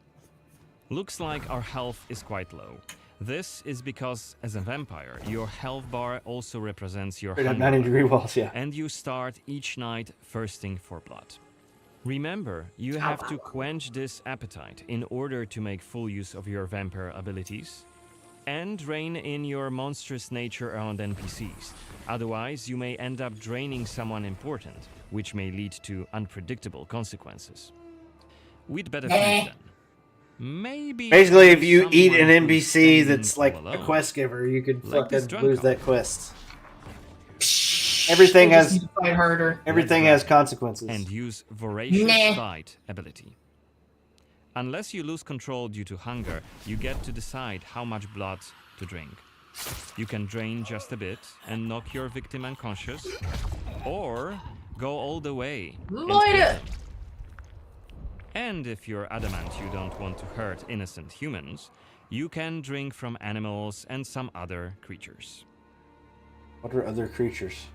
Looks like our health is quite low. This is because, as a vampire, your health bar also represents your Straight up hunger 90-degree level, walls, yeah. and you start each night thirsting for blood. Remember, you have to quench this appetite in order to make full use of your vampire abilities, and rein in your monstrous nature around NPCs. Otherwise, you may end up draining someone important, which may lead to unpredictable consequences. We'd better finish then. Maybe Basically, if you someone eat an who's NPC standing that's like all a alone. quest giver, you could Like this fucking drunk lose couple. that quest. Everything They just has need to fight harder. everything has consequences. And use Voracious Nah. Bite ability. Unless you lose control due to hunger, you get to decide how much blood to drink. You can drain just a bit and knock your victim unconscious, or go all the way. and Light kill it. them. And if you're adamant you don't want to hurt innocent humans, you can drink from animals and some other creatures. What are other creatures?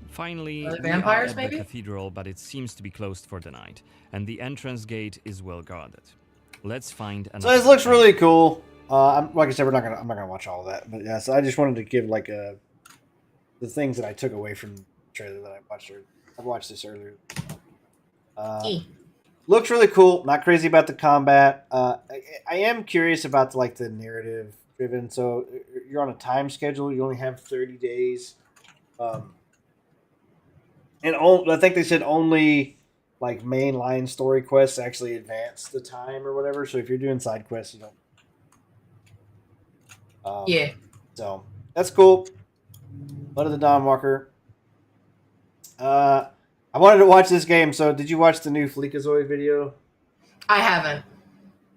Finally, Are they we vampires, are at maybe? the cathedral, but it seems to be closed for the night, and the entrance gate is well guarded. Let's find So another. this looks really cool. Like I said, I'm not gonna watch all of that, but yeah. So I just wanted to give like the things that I took away from the trailer that I watched. I watched this earlier. Looks really cool. Not crazy about the combat. I am curious about like the narrative driven, so you're on a time schedule. You only have 30 days. And I think they said only like mainline story quests actually advance the time or whatever. So if you're doing side quests, you don't. Yeah. So that's cool. Blood of the Dawnwalker. I wanted to watch this game. So did you watch the new Fleekazoid video? I haven't.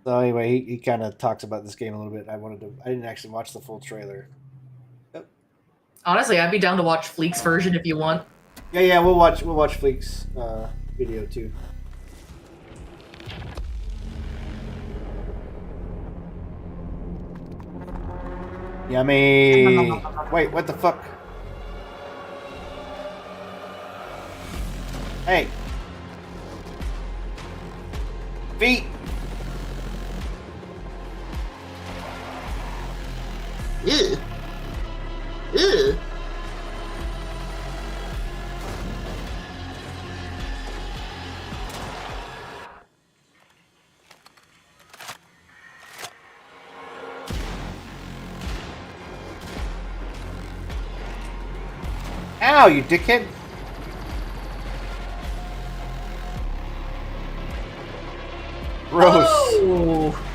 So anyway, he kind of talks about this game a little bit. I didn't actually watch the full trailer. Yep. Honestly, I'd be down to watch Fleek's version if you want. Yeah, we'll watch Fleek's video too. Yummy. Wait, what the fuck? Hey. Feet. Ew. Ew. Ow, you dickhead. Gross. Oh.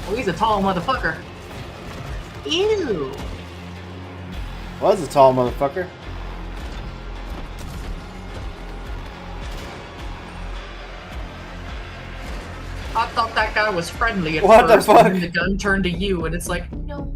Oh, he's a tall motherfucker. Ew. Was a tall motherfucker. I thought that guy was friendly at What the first, fuck? and then the gun turned to you, and it's like, no.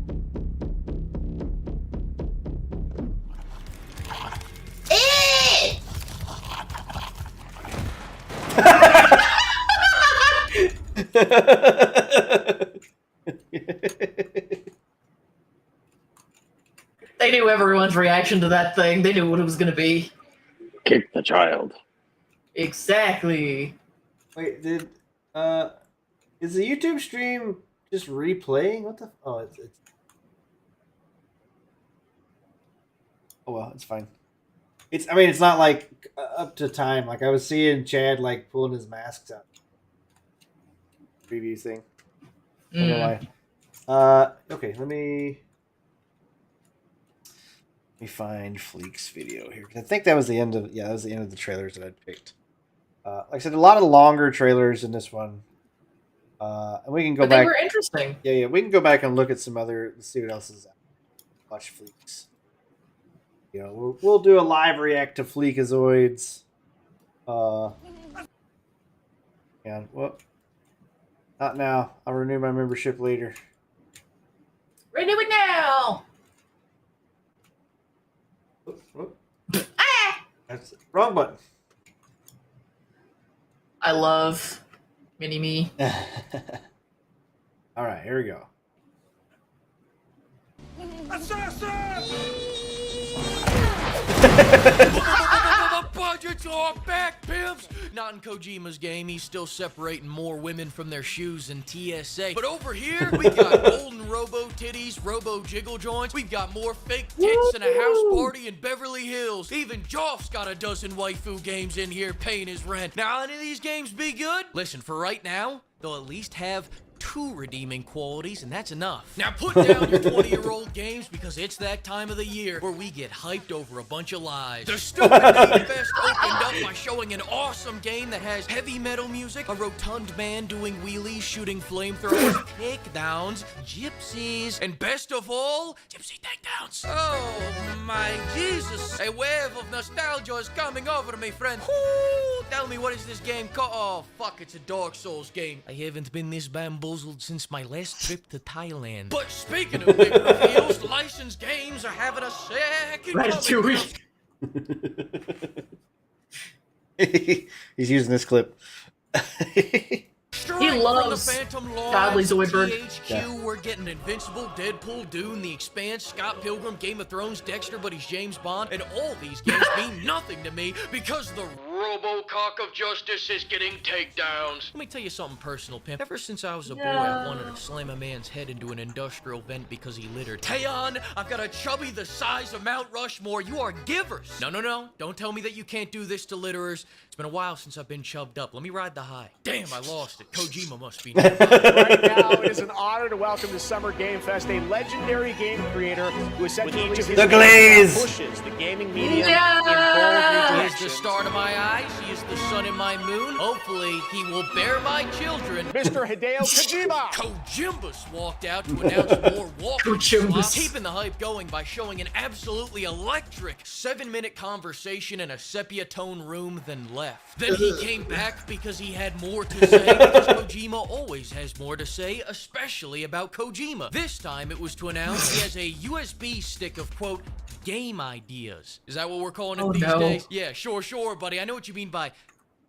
They knew everyone's reaction to that thing. They knew what it was going to be. Kick the child. Exactly. Wait, is the YouTube stream just replaying? What the? Oh, it's. Oh well, it's fine. I mean, it's not like up to time. Like I was seeing Chad like pulling his masks out. Preview thing. I don't know why. Okay, let me find Fleek's video here. I think that was the end of that was the end of the trailers that I'd picked. Like I said, a lot of longer trailers in this one. And we can go But back. they were interesting. Yeah, we can go back and look at some other. See what else is out. Watch Fleek's. You know, we'll do a live react to Fleekazoids. And well, not now. I'll renew my membership later. Renew it now. That's wrong button. I love Mini-Me. All right, here we go. Budgets are back, pimps! Not in Kojima's game, he's still separating more women from their shoes than TSA. But over here, we got golden robo titties, robo jiggle joints, we've got more fake tits than a house party in Beverly Hills. Even Joff's got a dozen waifu games in here paying his rent. Now, any of these games be good? Listen, for right now, they'll at least have 2 redeeming qualities, and that's enough. Now put down your 20-year-old games because it's that time of the year where we get hyped over a bunch of lies. The Stupid Game Fest opened up by showing an awesome game that has heavy metal music, a rotund man doing wheelies, shooting flamethrowers, takedowns, gypsies, and best of all, gypsy takedowns. Oh my Jesus! A wave of nostalgia is coming over me, friend. Whoo! Tell me, what is this game called? Oh, fuck, it's a Dark Souls game. I haven't been this bamboozled since my last trip to Thailand. But speaking of big reveals, licensed games are having a second Ratatouille. He's using this clip. He loves Godly Zoidberg. THQ, Yeah. we're getting Invincible, Deadpool, Dune, The Expanse, Scott Pilgrim, Game of Thrones, Dexter, but he's James Bond, and all these games mean nothing to me because the Robocock of Justice is getting takedowns. Let me tell you something personal, pimp. Ever since I was a boy, I wanted to slam a man's head into an industrial vent because he littered. Taeyeon, I've got a chubby the size of Mount Rushmore. You are givers. No. Don't tell me that you can't do this to litterers. It's been a while since I've been chubbed up. Let me ride the high. Damn, I lost it. Kojima must be nearby. Right now, it is an honor to welcome to Summer Game Fest a legendary game creator who is set to release his Glaze. pushes the gaming medium in bold new He is the star to my eyes. He is the sun in my moon. Hopefully, he will bear my children. Mr. Hideo Kojima. Kojimbus walked out to announce more walking slots, keeping the hype going by showing an absolutely electric 7-minute conversation in a sepia-tone room, then left. Then he came back because he had more to say, because Kojima always has more to say, especially about Kojima. This time it was to announce he has a USB stick of, quote, game ideas. Is that what we're calling it these days? Yeah, sure, buddy. I know what you mean by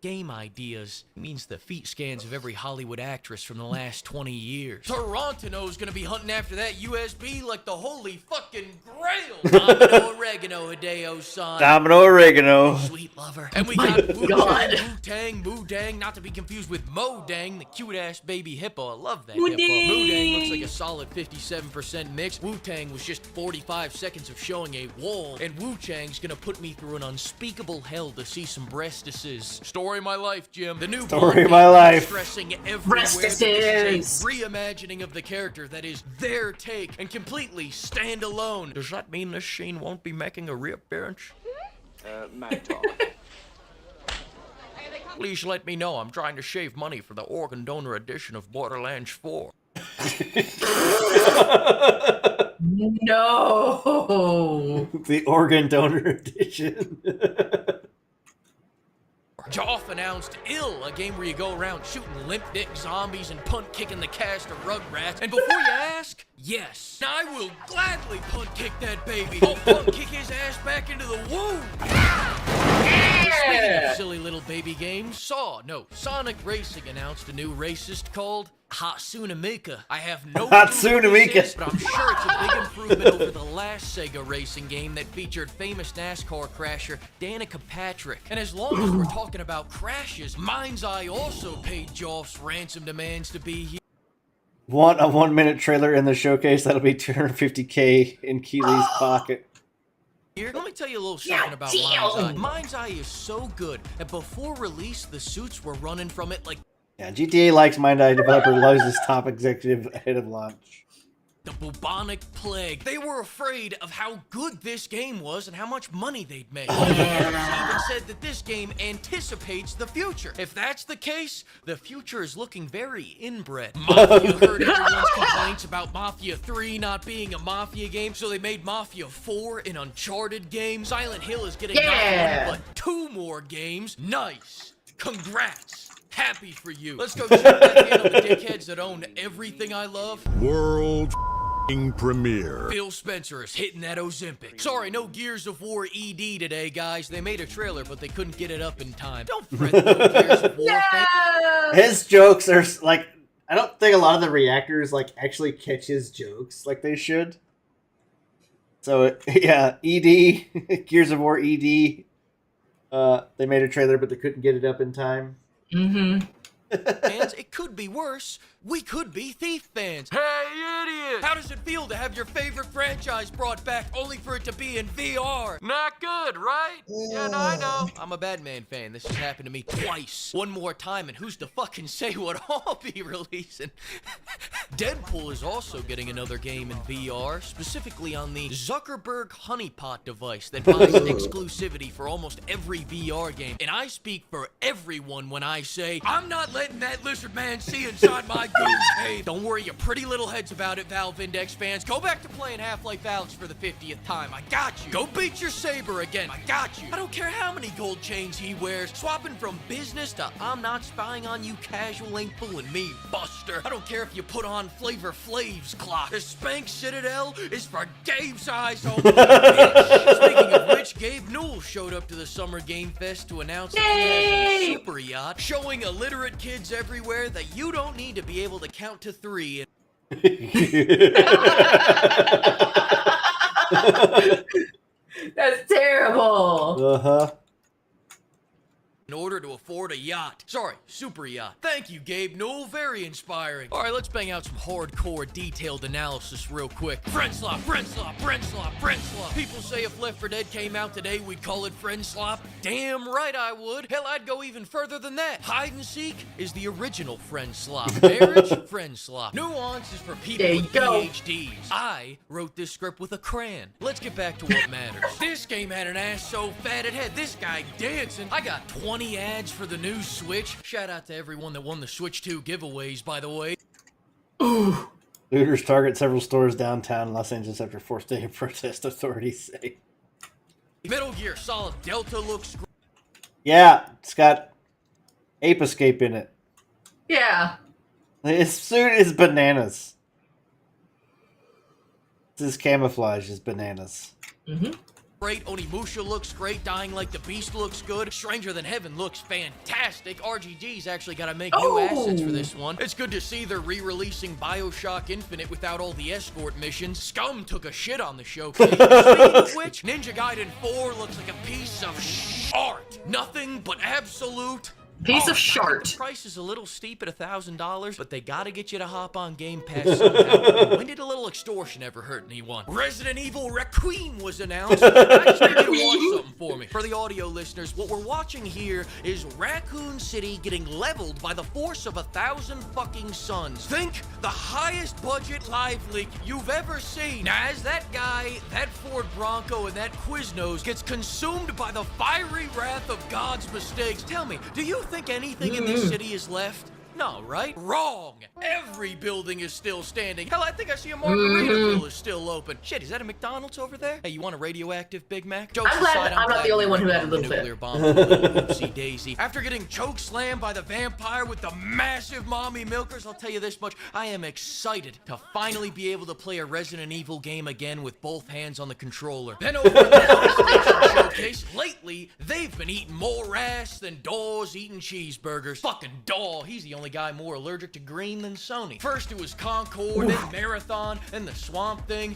game ideas. It means the feet scans of every Hollywood actress from the last 20 years. Toronto's gonna be hunting after that USB like the holy fucking grail. Domino oregano, Hideo-san. Domino oregano. Sweet lover. And we got Wu-Tang, Moo-Dang, not to be confused with Mo-Dang, the cute-ass baby hippo. I love that hippo. Moo-Dang looks like a solid 57% mix. Wu-Tang was just 45 seconds of showing a wall, and Wu-Chang's gonna put me through an unspeakable hell to see some breastises. Story of my life, Jim. The new Story of my life. Stressing everywhere that this is a reimagining of the character that is their take and completely standalone. Does that mean this scene won't be making a reappearance? Mac talk. Please let me know. I'm trying to shave money for the organ donor edition of Borderlands 4. No. The organ donor edition. Joff announced Ill, a game where you go around shooting limp dick zombies and punt kicking the cast of Rugrats. And before you ask, yes, I will gladly punt kick that baby. I'll punt kick his ass back into the womb. Speaking of silly little baby games, Sonic Racing announced a new racist called Hatsune Miku. I have no Hatsune clue what this Miku. is, but I'm sure it's a big improvement over the last Sega racing game that featured famous NASCAR crasher Danica Patrick. And as long as we're talking about crashes, Mind's Eye also paid Joff's ransom demands to be here. Want a 1-minute trailer in the showcase? That'll be $250K in Keeley's pocket. Here, let me tell you a little something about Mind's Eye. Mind's Eye is so good that before release, the suits were running from it like Yeah, GTA likes Mind Eye developer loves his top executive ahead of launch. the bubonic plague. They were afraid of how good this game was and how much money they'd make. They even said that this game anticipates the future. If that's the case, the future is looking very inbred. Mafia heard everyone's complaints about Mafia 3 not being a Mafia game, so they made Mafia 4 an Uncharted game. Silent Hill is getting not one, but 2 more games. Nice. Congrats. Happy for you. Let's go check back in on the dickheads that own everything I love. World premiere. Phil Spencer is hitting that Ozempic. Sorry, no Gears of War ED today, guys. They made a trailer, but they couldn't get it up in time. Don't fret, no Gears of War. His jokes are like, I don't think a lot of the reactors like actually catch his jokes like they should. So yeah, ED, Gears of War ED. They made a trailer, but they couldn't get it up in time. Mm-hmm. Fans, it could be worse. We could be Thief fans. Hey, idiot! How does it feel to have your favorite franchise brought back only for it to be in VR? Not good, right? Yeah, no, I know. I'm a Batman fan. This has happened to me twice. One more time, and who's to fucking say what I'll be releasing? Deadpool is also getting another game in VR, specifically on the Zuckerberg honeypot device that buys exclusivity for almost every VR game. And I speak for everyone when I say, I'm not letting that lizard man see inside my goose. Hey, don't worry your pretty little heads about it, Valve Index fans. Go back to playing Half-Life Alyx for the 50th time. I got you. Go beat your saber again. I got you. I don't care how many gold chains he wears. Swapping from business to I'm not spying on you casual ain't fooling me, Buster. I don't care if you put on Flavor Flav's clock. The Spank Citadel is for Gabe's eyes only. Speaking of which, Gabe Newell showed up to the Summer Game Fest to announce that he has a super yacht, showing illiterate kids everywhere that you don't need to be able to count to 3. That's terrible. Uh-huh. in order to afford a yacht. Sorry, super yacht. Thank you, Gabe Newell. Very inspiring. All right, let's bang out some hardcore, detailed analysis real quick. Friend slop, friend slop, friend slop, friend slop. People say if Left 4 Dead came out today, we'd call it friend slop. Damn right I would. Hell, I'd go even further than that. Hide and seek is the original friend slop. Marriage, friend slop. Nuance is for people with PhDs. I wrote this script with a crayon. Let's get back to what matters. This game had an ass so fat it had this guy dancing. I got 20 ads for the new Switch. Shout out to everyone that won the Switch 2 giveaways, by the way. Ooh. Looters target several stores downtown Los Angeles after fourth day of protest, authorities say. Metal Gear Solid Delta looks great. Yeah, it's got Ape Escape in it. Yeah. His suit is bananas. His camouflage is bananas. Mm-hmm. Great. Onimusha looks great. Dying Like the Beast looks good. Stranger Than Heaven looks fantastic. RGG's actually got to make new assets for this one. It's good to see they're re-releasing Bioshock Infinite without all the escort missions. Scum took a shit on the showcase. Speaking of which, Ninja Gaiden 4 looks like a piece of art. Nothing but absolute piece of shart. The price is a little steep at $1,000, but they gotta get you to hop on Game Pass somehow. When did a little extortion ever hurt anyone? Resident Evil Requiem was announced. I just need you to watch something for me. For the audio listeners, what we're watching here is Raccoon City getting leveled by the force of 1,000 fucking suns. Think the highest budget live leak you've ever seen. Now, as that guy, that Ford Bronco, and that Quiznos gets consumed by the fiery wrath of God's mistakes, tell me, do you think anything in this city is left? No, right? Wrong. Every building is still standing. Hell, I think I see a Margaritaville is still open. Shit, is that a McDonald's over there? Hey, you want a radioactive Big Mac? Jokes I'm glad aside, I'm not the only one who had a little nuclear bit. bomb for a little whoopsie daisy. After getting choke slammed by the vampire with the massive mommy milkers, I'll tell you this much, I am excited to finally be able to play a Resident Evil game again with both hands on the controller. Then over at the PlayStation Showcase, lately, they've been eating more ass than Dawes eating cheeseburgers. Fucking Daw, he's the only guy more allergic to green than Sony. First it was Concord, then Marathon, and the Swamp Thing.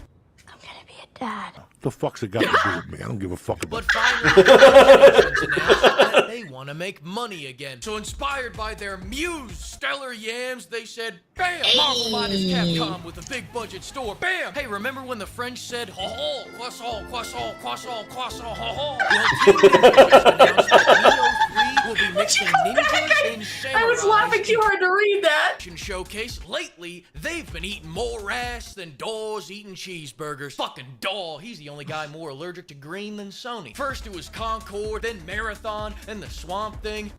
Dad. The fuck's it got to do with me? I don't give a fuck about But finally, PlayStation's announced that they want to make money again. So inspired by their muse, Stellar Yams, they said, bam! Marvel minus Capcom with a big budget store. Bam! Hey, remember when the French said, ho-ho, croissant, croissant, croissant, croissant, ho-ho? Well, Team Ninja just announced that Neo 3 will be mixing ninjas and samurais. I was laughing too hard to read that. Showcase. Lately, they've been eating more ass than Dawes eating cheeseburgers. Fucking Daw, he's the only guy more allergic to green than Sony. First it was Concord, then Marathon, and the Swamp Thing.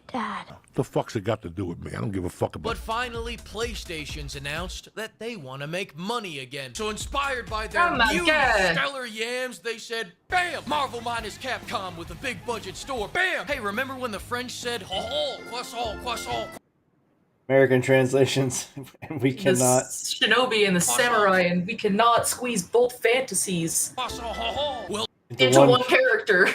Dad. The fuck's it got to do with me? I don't give a fuck about But finally, PlayStation's announced that they want to make money again. So inspired by their new Stellar Yams, they said, bam! Marvel minus Capcom with a big budget store. Bam! Hey, remember when the French said, ho-ho, croissant, croissant, American translations, and we cannot. The shinobi and the samurai, and we cannot squeeze both fantasies well, into one character.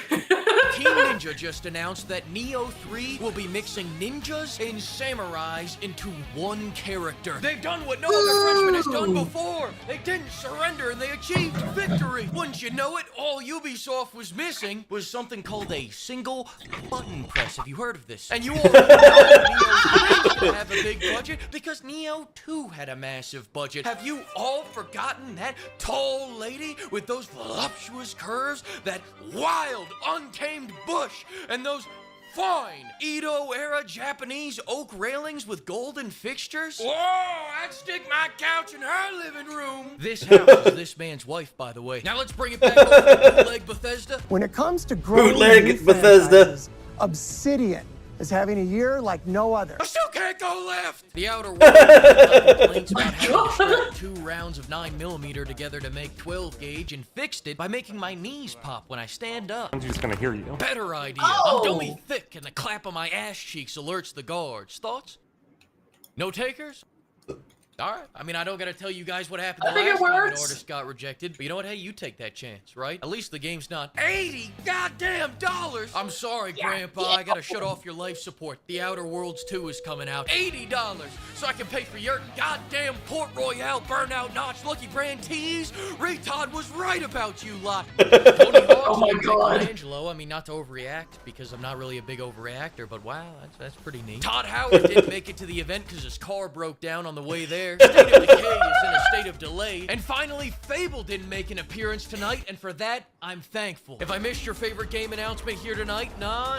Team Ninja just announced that Neo 3 will be mixing ninjas and samurais into one character. They've done what no other Frenchman has done before. They didn't surrender and they achieved victory. Wouldn't you know it, all Ubisoft was missing was something called a single button press. Have you heard of this? And you already know Neo 3 have a big budget because Neo 2 had a massive budget. Have you all forgotten that tall lady with those voluptuous curves, that wild, untamed bush, and those fine Edo-era Japanese oak railings with golden fixtures? Whoa, I'd stick my couch in her living room. This house is this man's wife, by the way. Now let's bring it back over to Bootleg Bethesda. When it comes to growing Bootleg Bethesda, Obsidian is having a year like no other. I still can't go left! The Outer Worlds complaints about having to strap 2 rounds of 9mm together to make 12 gauge and fixed it by making my knees pop when I stand up. I'm just gonna hear you. Better idea. I'm dummy thick and the clap of my ass cheeks alerts the guards. Thoughts? No takers? All right. I mean, I don't got to tell you guys what happened the I think last it time an works. artist got rejected. But you know what? Hey, you take that chance, right? At least the game's not 80 goddamn dollars. I'm sorry, Grandpa. I got to shut off your life support. The Outer Worlds 2 is coming out. $80 so I can pay for your goddamn Port Royale Burnout Notch Lucky Brand tees. Retard was right about you lot. Oh my God. Angelo, I mean, not to overreact because I'm not really a big overreactor, but wow, that's pretty neat. Todd Howard didn't make it to the event because his car broke down on the way there. State of Decay is in a state of delay. And finally, Fable didn't make an appearance tonight, and for that, I'm thankful. If I missed your favorite game announcement here tonight, no,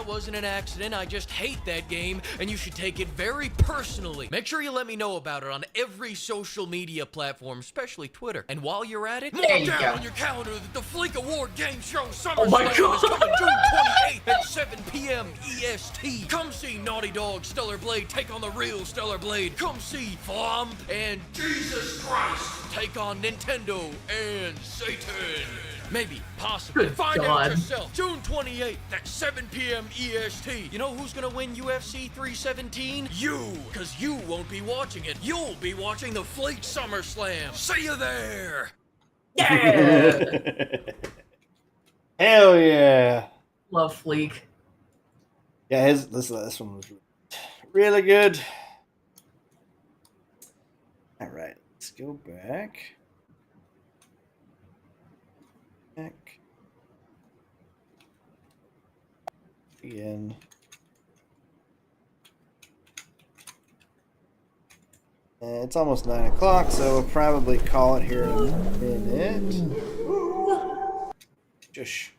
it wasn't an accident. I just hate that game, and you should take it very personally. Make sure you let me know about it on every social media platform, especially Twitter. And while you're at it, mark down on your calendar that the Fleek Award Game Show Summer Slam is coming June 28th at 7 p.m. EST. Come see Naughty Dog Stellar Blade take on the real Stellar Blade. Come see Flom and Jesus Christ take on Nintendo and Satan. Maybe, possibly. Find out yourself. June 28th at 7 p.m. EST. You know who's gonna win UFC 317? You! Because you won't be watching it. You'll be watching the Fleet SummerSlam. See you there! Yeah! Hell yeah! Love Fleek. Yeah, this one was really good. All right, let's go back. Again. It's almost 9 o'clock, so we'll probably call it here in a minute. Shush.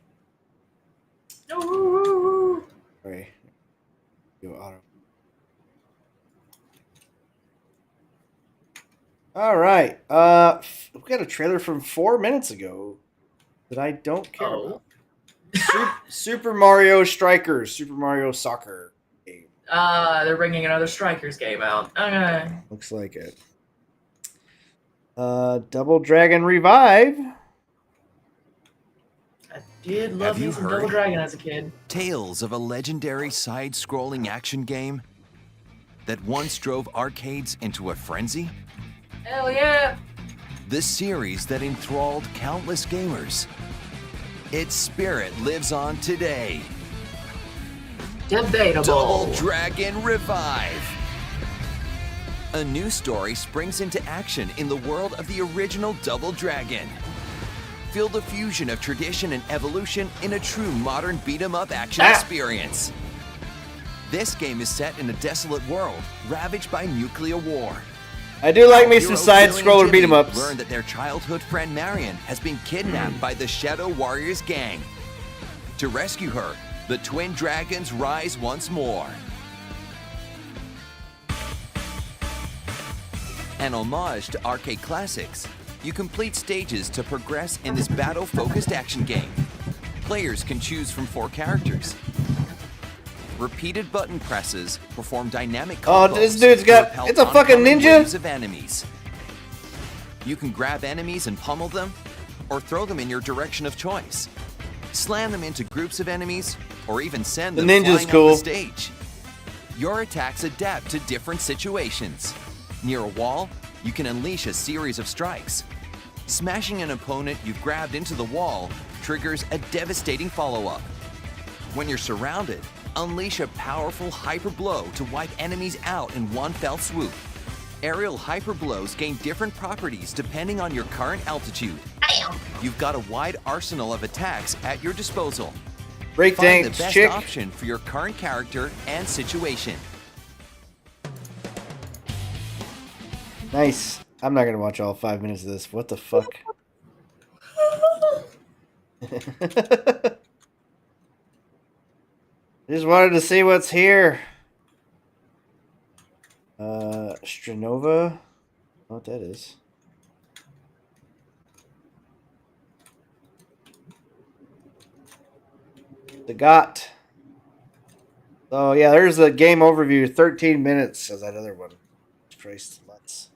Sorry. Go auto. All right. We got a trailer from 4 minutes ago that I don't care about. Super Mario Strikers, Super Mario Soccer game. They're bringing another Strikers game out. Okay. Looks like it. Double Dragon Revive. I did love me some Double Dragon as a kid. Tales of a legendary side-scrolling action game that once drove arcades into a frenzy? Hell yeah! The series that enthralled countless gamers. Its spirit lives on today. Debatable. Double Dragon Revive. A new story springs into action in the world of the original Double Dragon. Feel the fusion of tradition and evolution in a true modern beat-em-up action experience. This game is set in a desolate world ravaged by nuclear war. I do like me some side-scroller beat-em-ups. Learn that their childhood friend Marion has been kidnapped by the Shadow Warriors gang. To rescue her, the twin dragons rise once more. An homage to arcade classics, you complete stages to progress in this battle-focused action game. Players can choose from 4 characters. Repeated button presses perform dynamic combos. Oh, this dude's got... It's a fucking ninja? Waves of enemies. You can grab enemies and pummel them, or throw them in your direction of choice. Slam them into groups of enemies, or even send them flying off the stage. Your attacks adapt to different situations. Near a wall, you can unleash a series of strikes. Smashing an opponent you've grabbed into the wall triggers a devastating follow-up. When you're surrounded, unleash a powerful hyper blow to wipe enemies out in one fell swoop. Aerial hyper blows gain different properties depending on your current altitude. You've got a wide arsenal of attacks at your disposal. Break Find dance, the best chick. option for your current character and situation. Nice. I'm not gonna watch all 5 minutes of this. What the fuck? Just wanted to see what's here. Stranova. I don't know what that is. The GOT. Oh yeah, there's the game overview. 13 minutes as that other one. Christ, let's.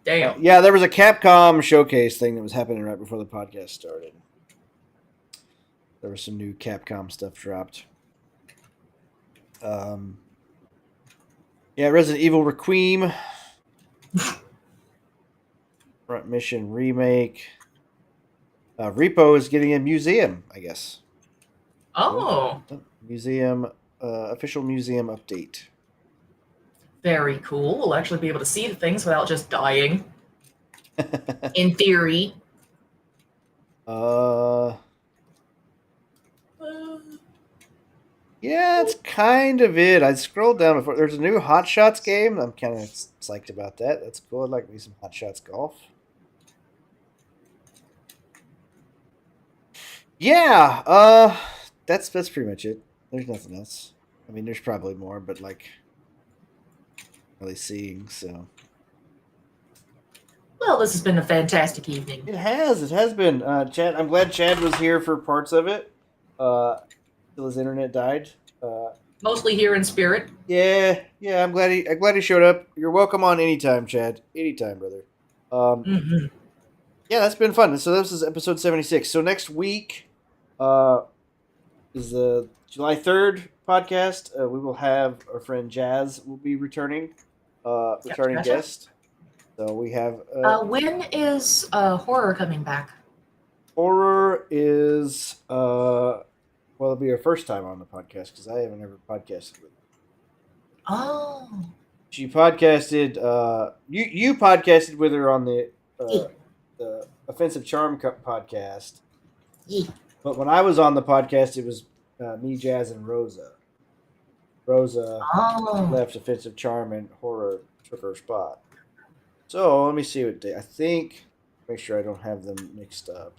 Damn. Yeah, there was a Capcom showcase thing that was happening right before the podcast started. There was some new Capcom stuff dropped. Yeah, Resident Evil Requiem. Front Mission remake. Repo is getting a museum, I guess. Oh, Museum, official museum update. very cool. We'll actually be able to see the things without just dying. In theory. Yeah, that's kind of it. I scrolled down before. There's a new Hot Shots game. I'm kind of psyched about that. That's cool. I'd like to be some Hot Shots golf. Yeah, that's pretty much it. There's nothing else. I mean, there's probably more, but like, really seeing so. Well, this has been a fantastic evening. It has been. Chad, I'm glad Chad was here for parts of it. Till his internet died. Mostly here in spirit. Yeah. I'm glad he showed up. You're welcome on anytime, Chad. Anytime, brother. Yeah, that's been fun. So this is episode 76. So next week, is the July 3rd podcast. We will have our friend Jazz will be returning, returning gotcha. guest. So we have. When is horror coming back? Horror is well, it'll be her first time on the podcast because I haven't ever podcasted with her. Oh. She podcasted. You podcasted with her on the Offensive Charm podcast. Yeah. But when I was on the podcast, it was me, Jazz, and Rosa. Rosa left Offensive Charm and Horror took her spot. So let me see what day. I think. Make sure I don't have them mixed up.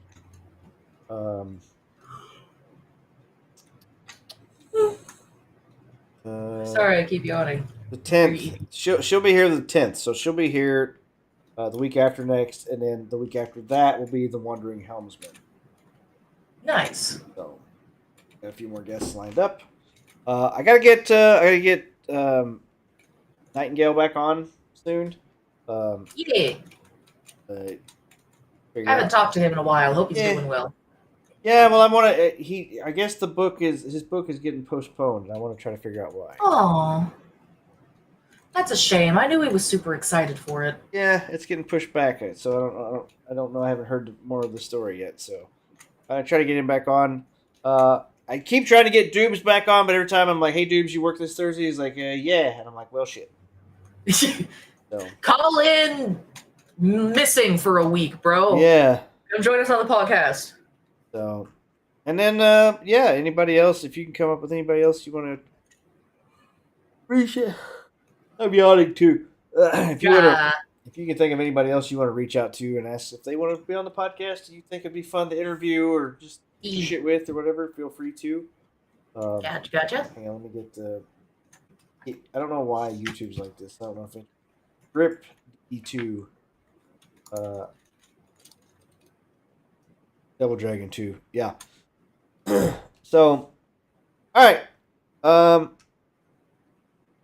Sorry, I keep yawning. The 10th. She'll be here the 10th, so she'll be here the week after next, and then the week after that will be the Wandering Helmsman. Nice. So, got a few more guests lined up. I gotta get Nightingale back on soon. Yeah. I Figure haven't out- talked to him in a while. Hope he's doing well. Yeah, well, I guess his book is getting postponed, and I want to try to figure out why. Oh, that's a shame. I knew he was super excited for it. Yeah, it's getting pushed back, so I don't know. I haven't heard more of the story yet, so I try to get him back on. I keep trying to get Doobs back on, but every time I'm like, "Hey, Doobs, you work this Thursday?" He's like, "Yeah," and I'm like, "Well, shit." So Call in missing for a week, bro. yeah. Come join us on the podcast. So, and then anybody else? If you can come up with anybody else you want to reach out, I'm yawning too. If you can think of anybody else you want to reach out to and ask if they want to be on the podcast, you think it'd be fun to interview or just shit with or whatever, feel free to. Gotcha. Hang on, let me get I don't know why YouTube's like this. I don't know if it Rip E2 Double Dragon 2. Yeah. So all right.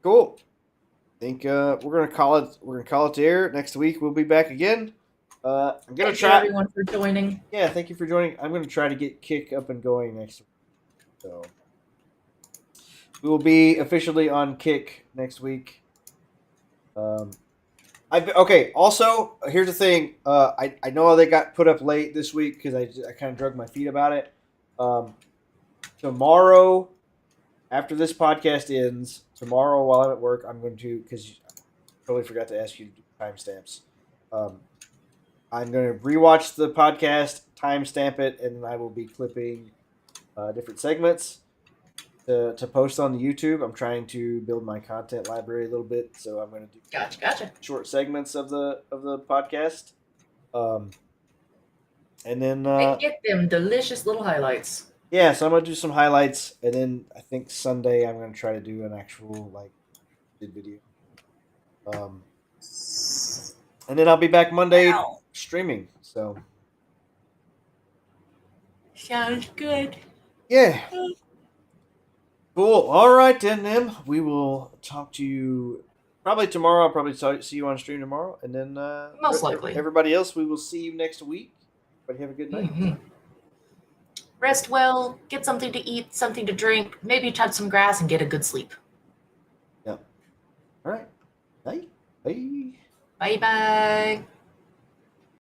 Cool. I think we're gonna call it there. Next week we'll be back again. I'm gonna Thank try you everyone for joining. Yeah, thank you for joining. I'm gonna try to get Kick up and going next week. So we will be officially on Kick next week. Okay. Also, here's the thing. I know they got put up late this week because I kind of drug my feet about it. Tomorrow, after this podcast ends, tomorrow while I'm at work, I'm going to, because I totally forgot to ask you to do timestamps. I'm going to rewatch the podcast, timestamp it, and I will be clipping different segments to post on the YouTube. I'm trying to build my content library a little bit, so I'm going to do Gotcha. short segments of the podcast, and then And get them delicious little highlights. yeah. So I'm going to do some highlights, and then I think Sunday I'm going to try to do an actual video. And then I'll be back Monday streaming. So sounds good. Yeah. Cool. All right, then. We will talk to you probably tomorrow. I'll probably see you on stream tomorrow, and then Most likely. everybody else, we will see you next week. Everybody have a good night. Rest well, get something to eat, something to drink, maybe touch some grass and get a good sleep. Yeah. All right. Bye. Bye. Bye bye.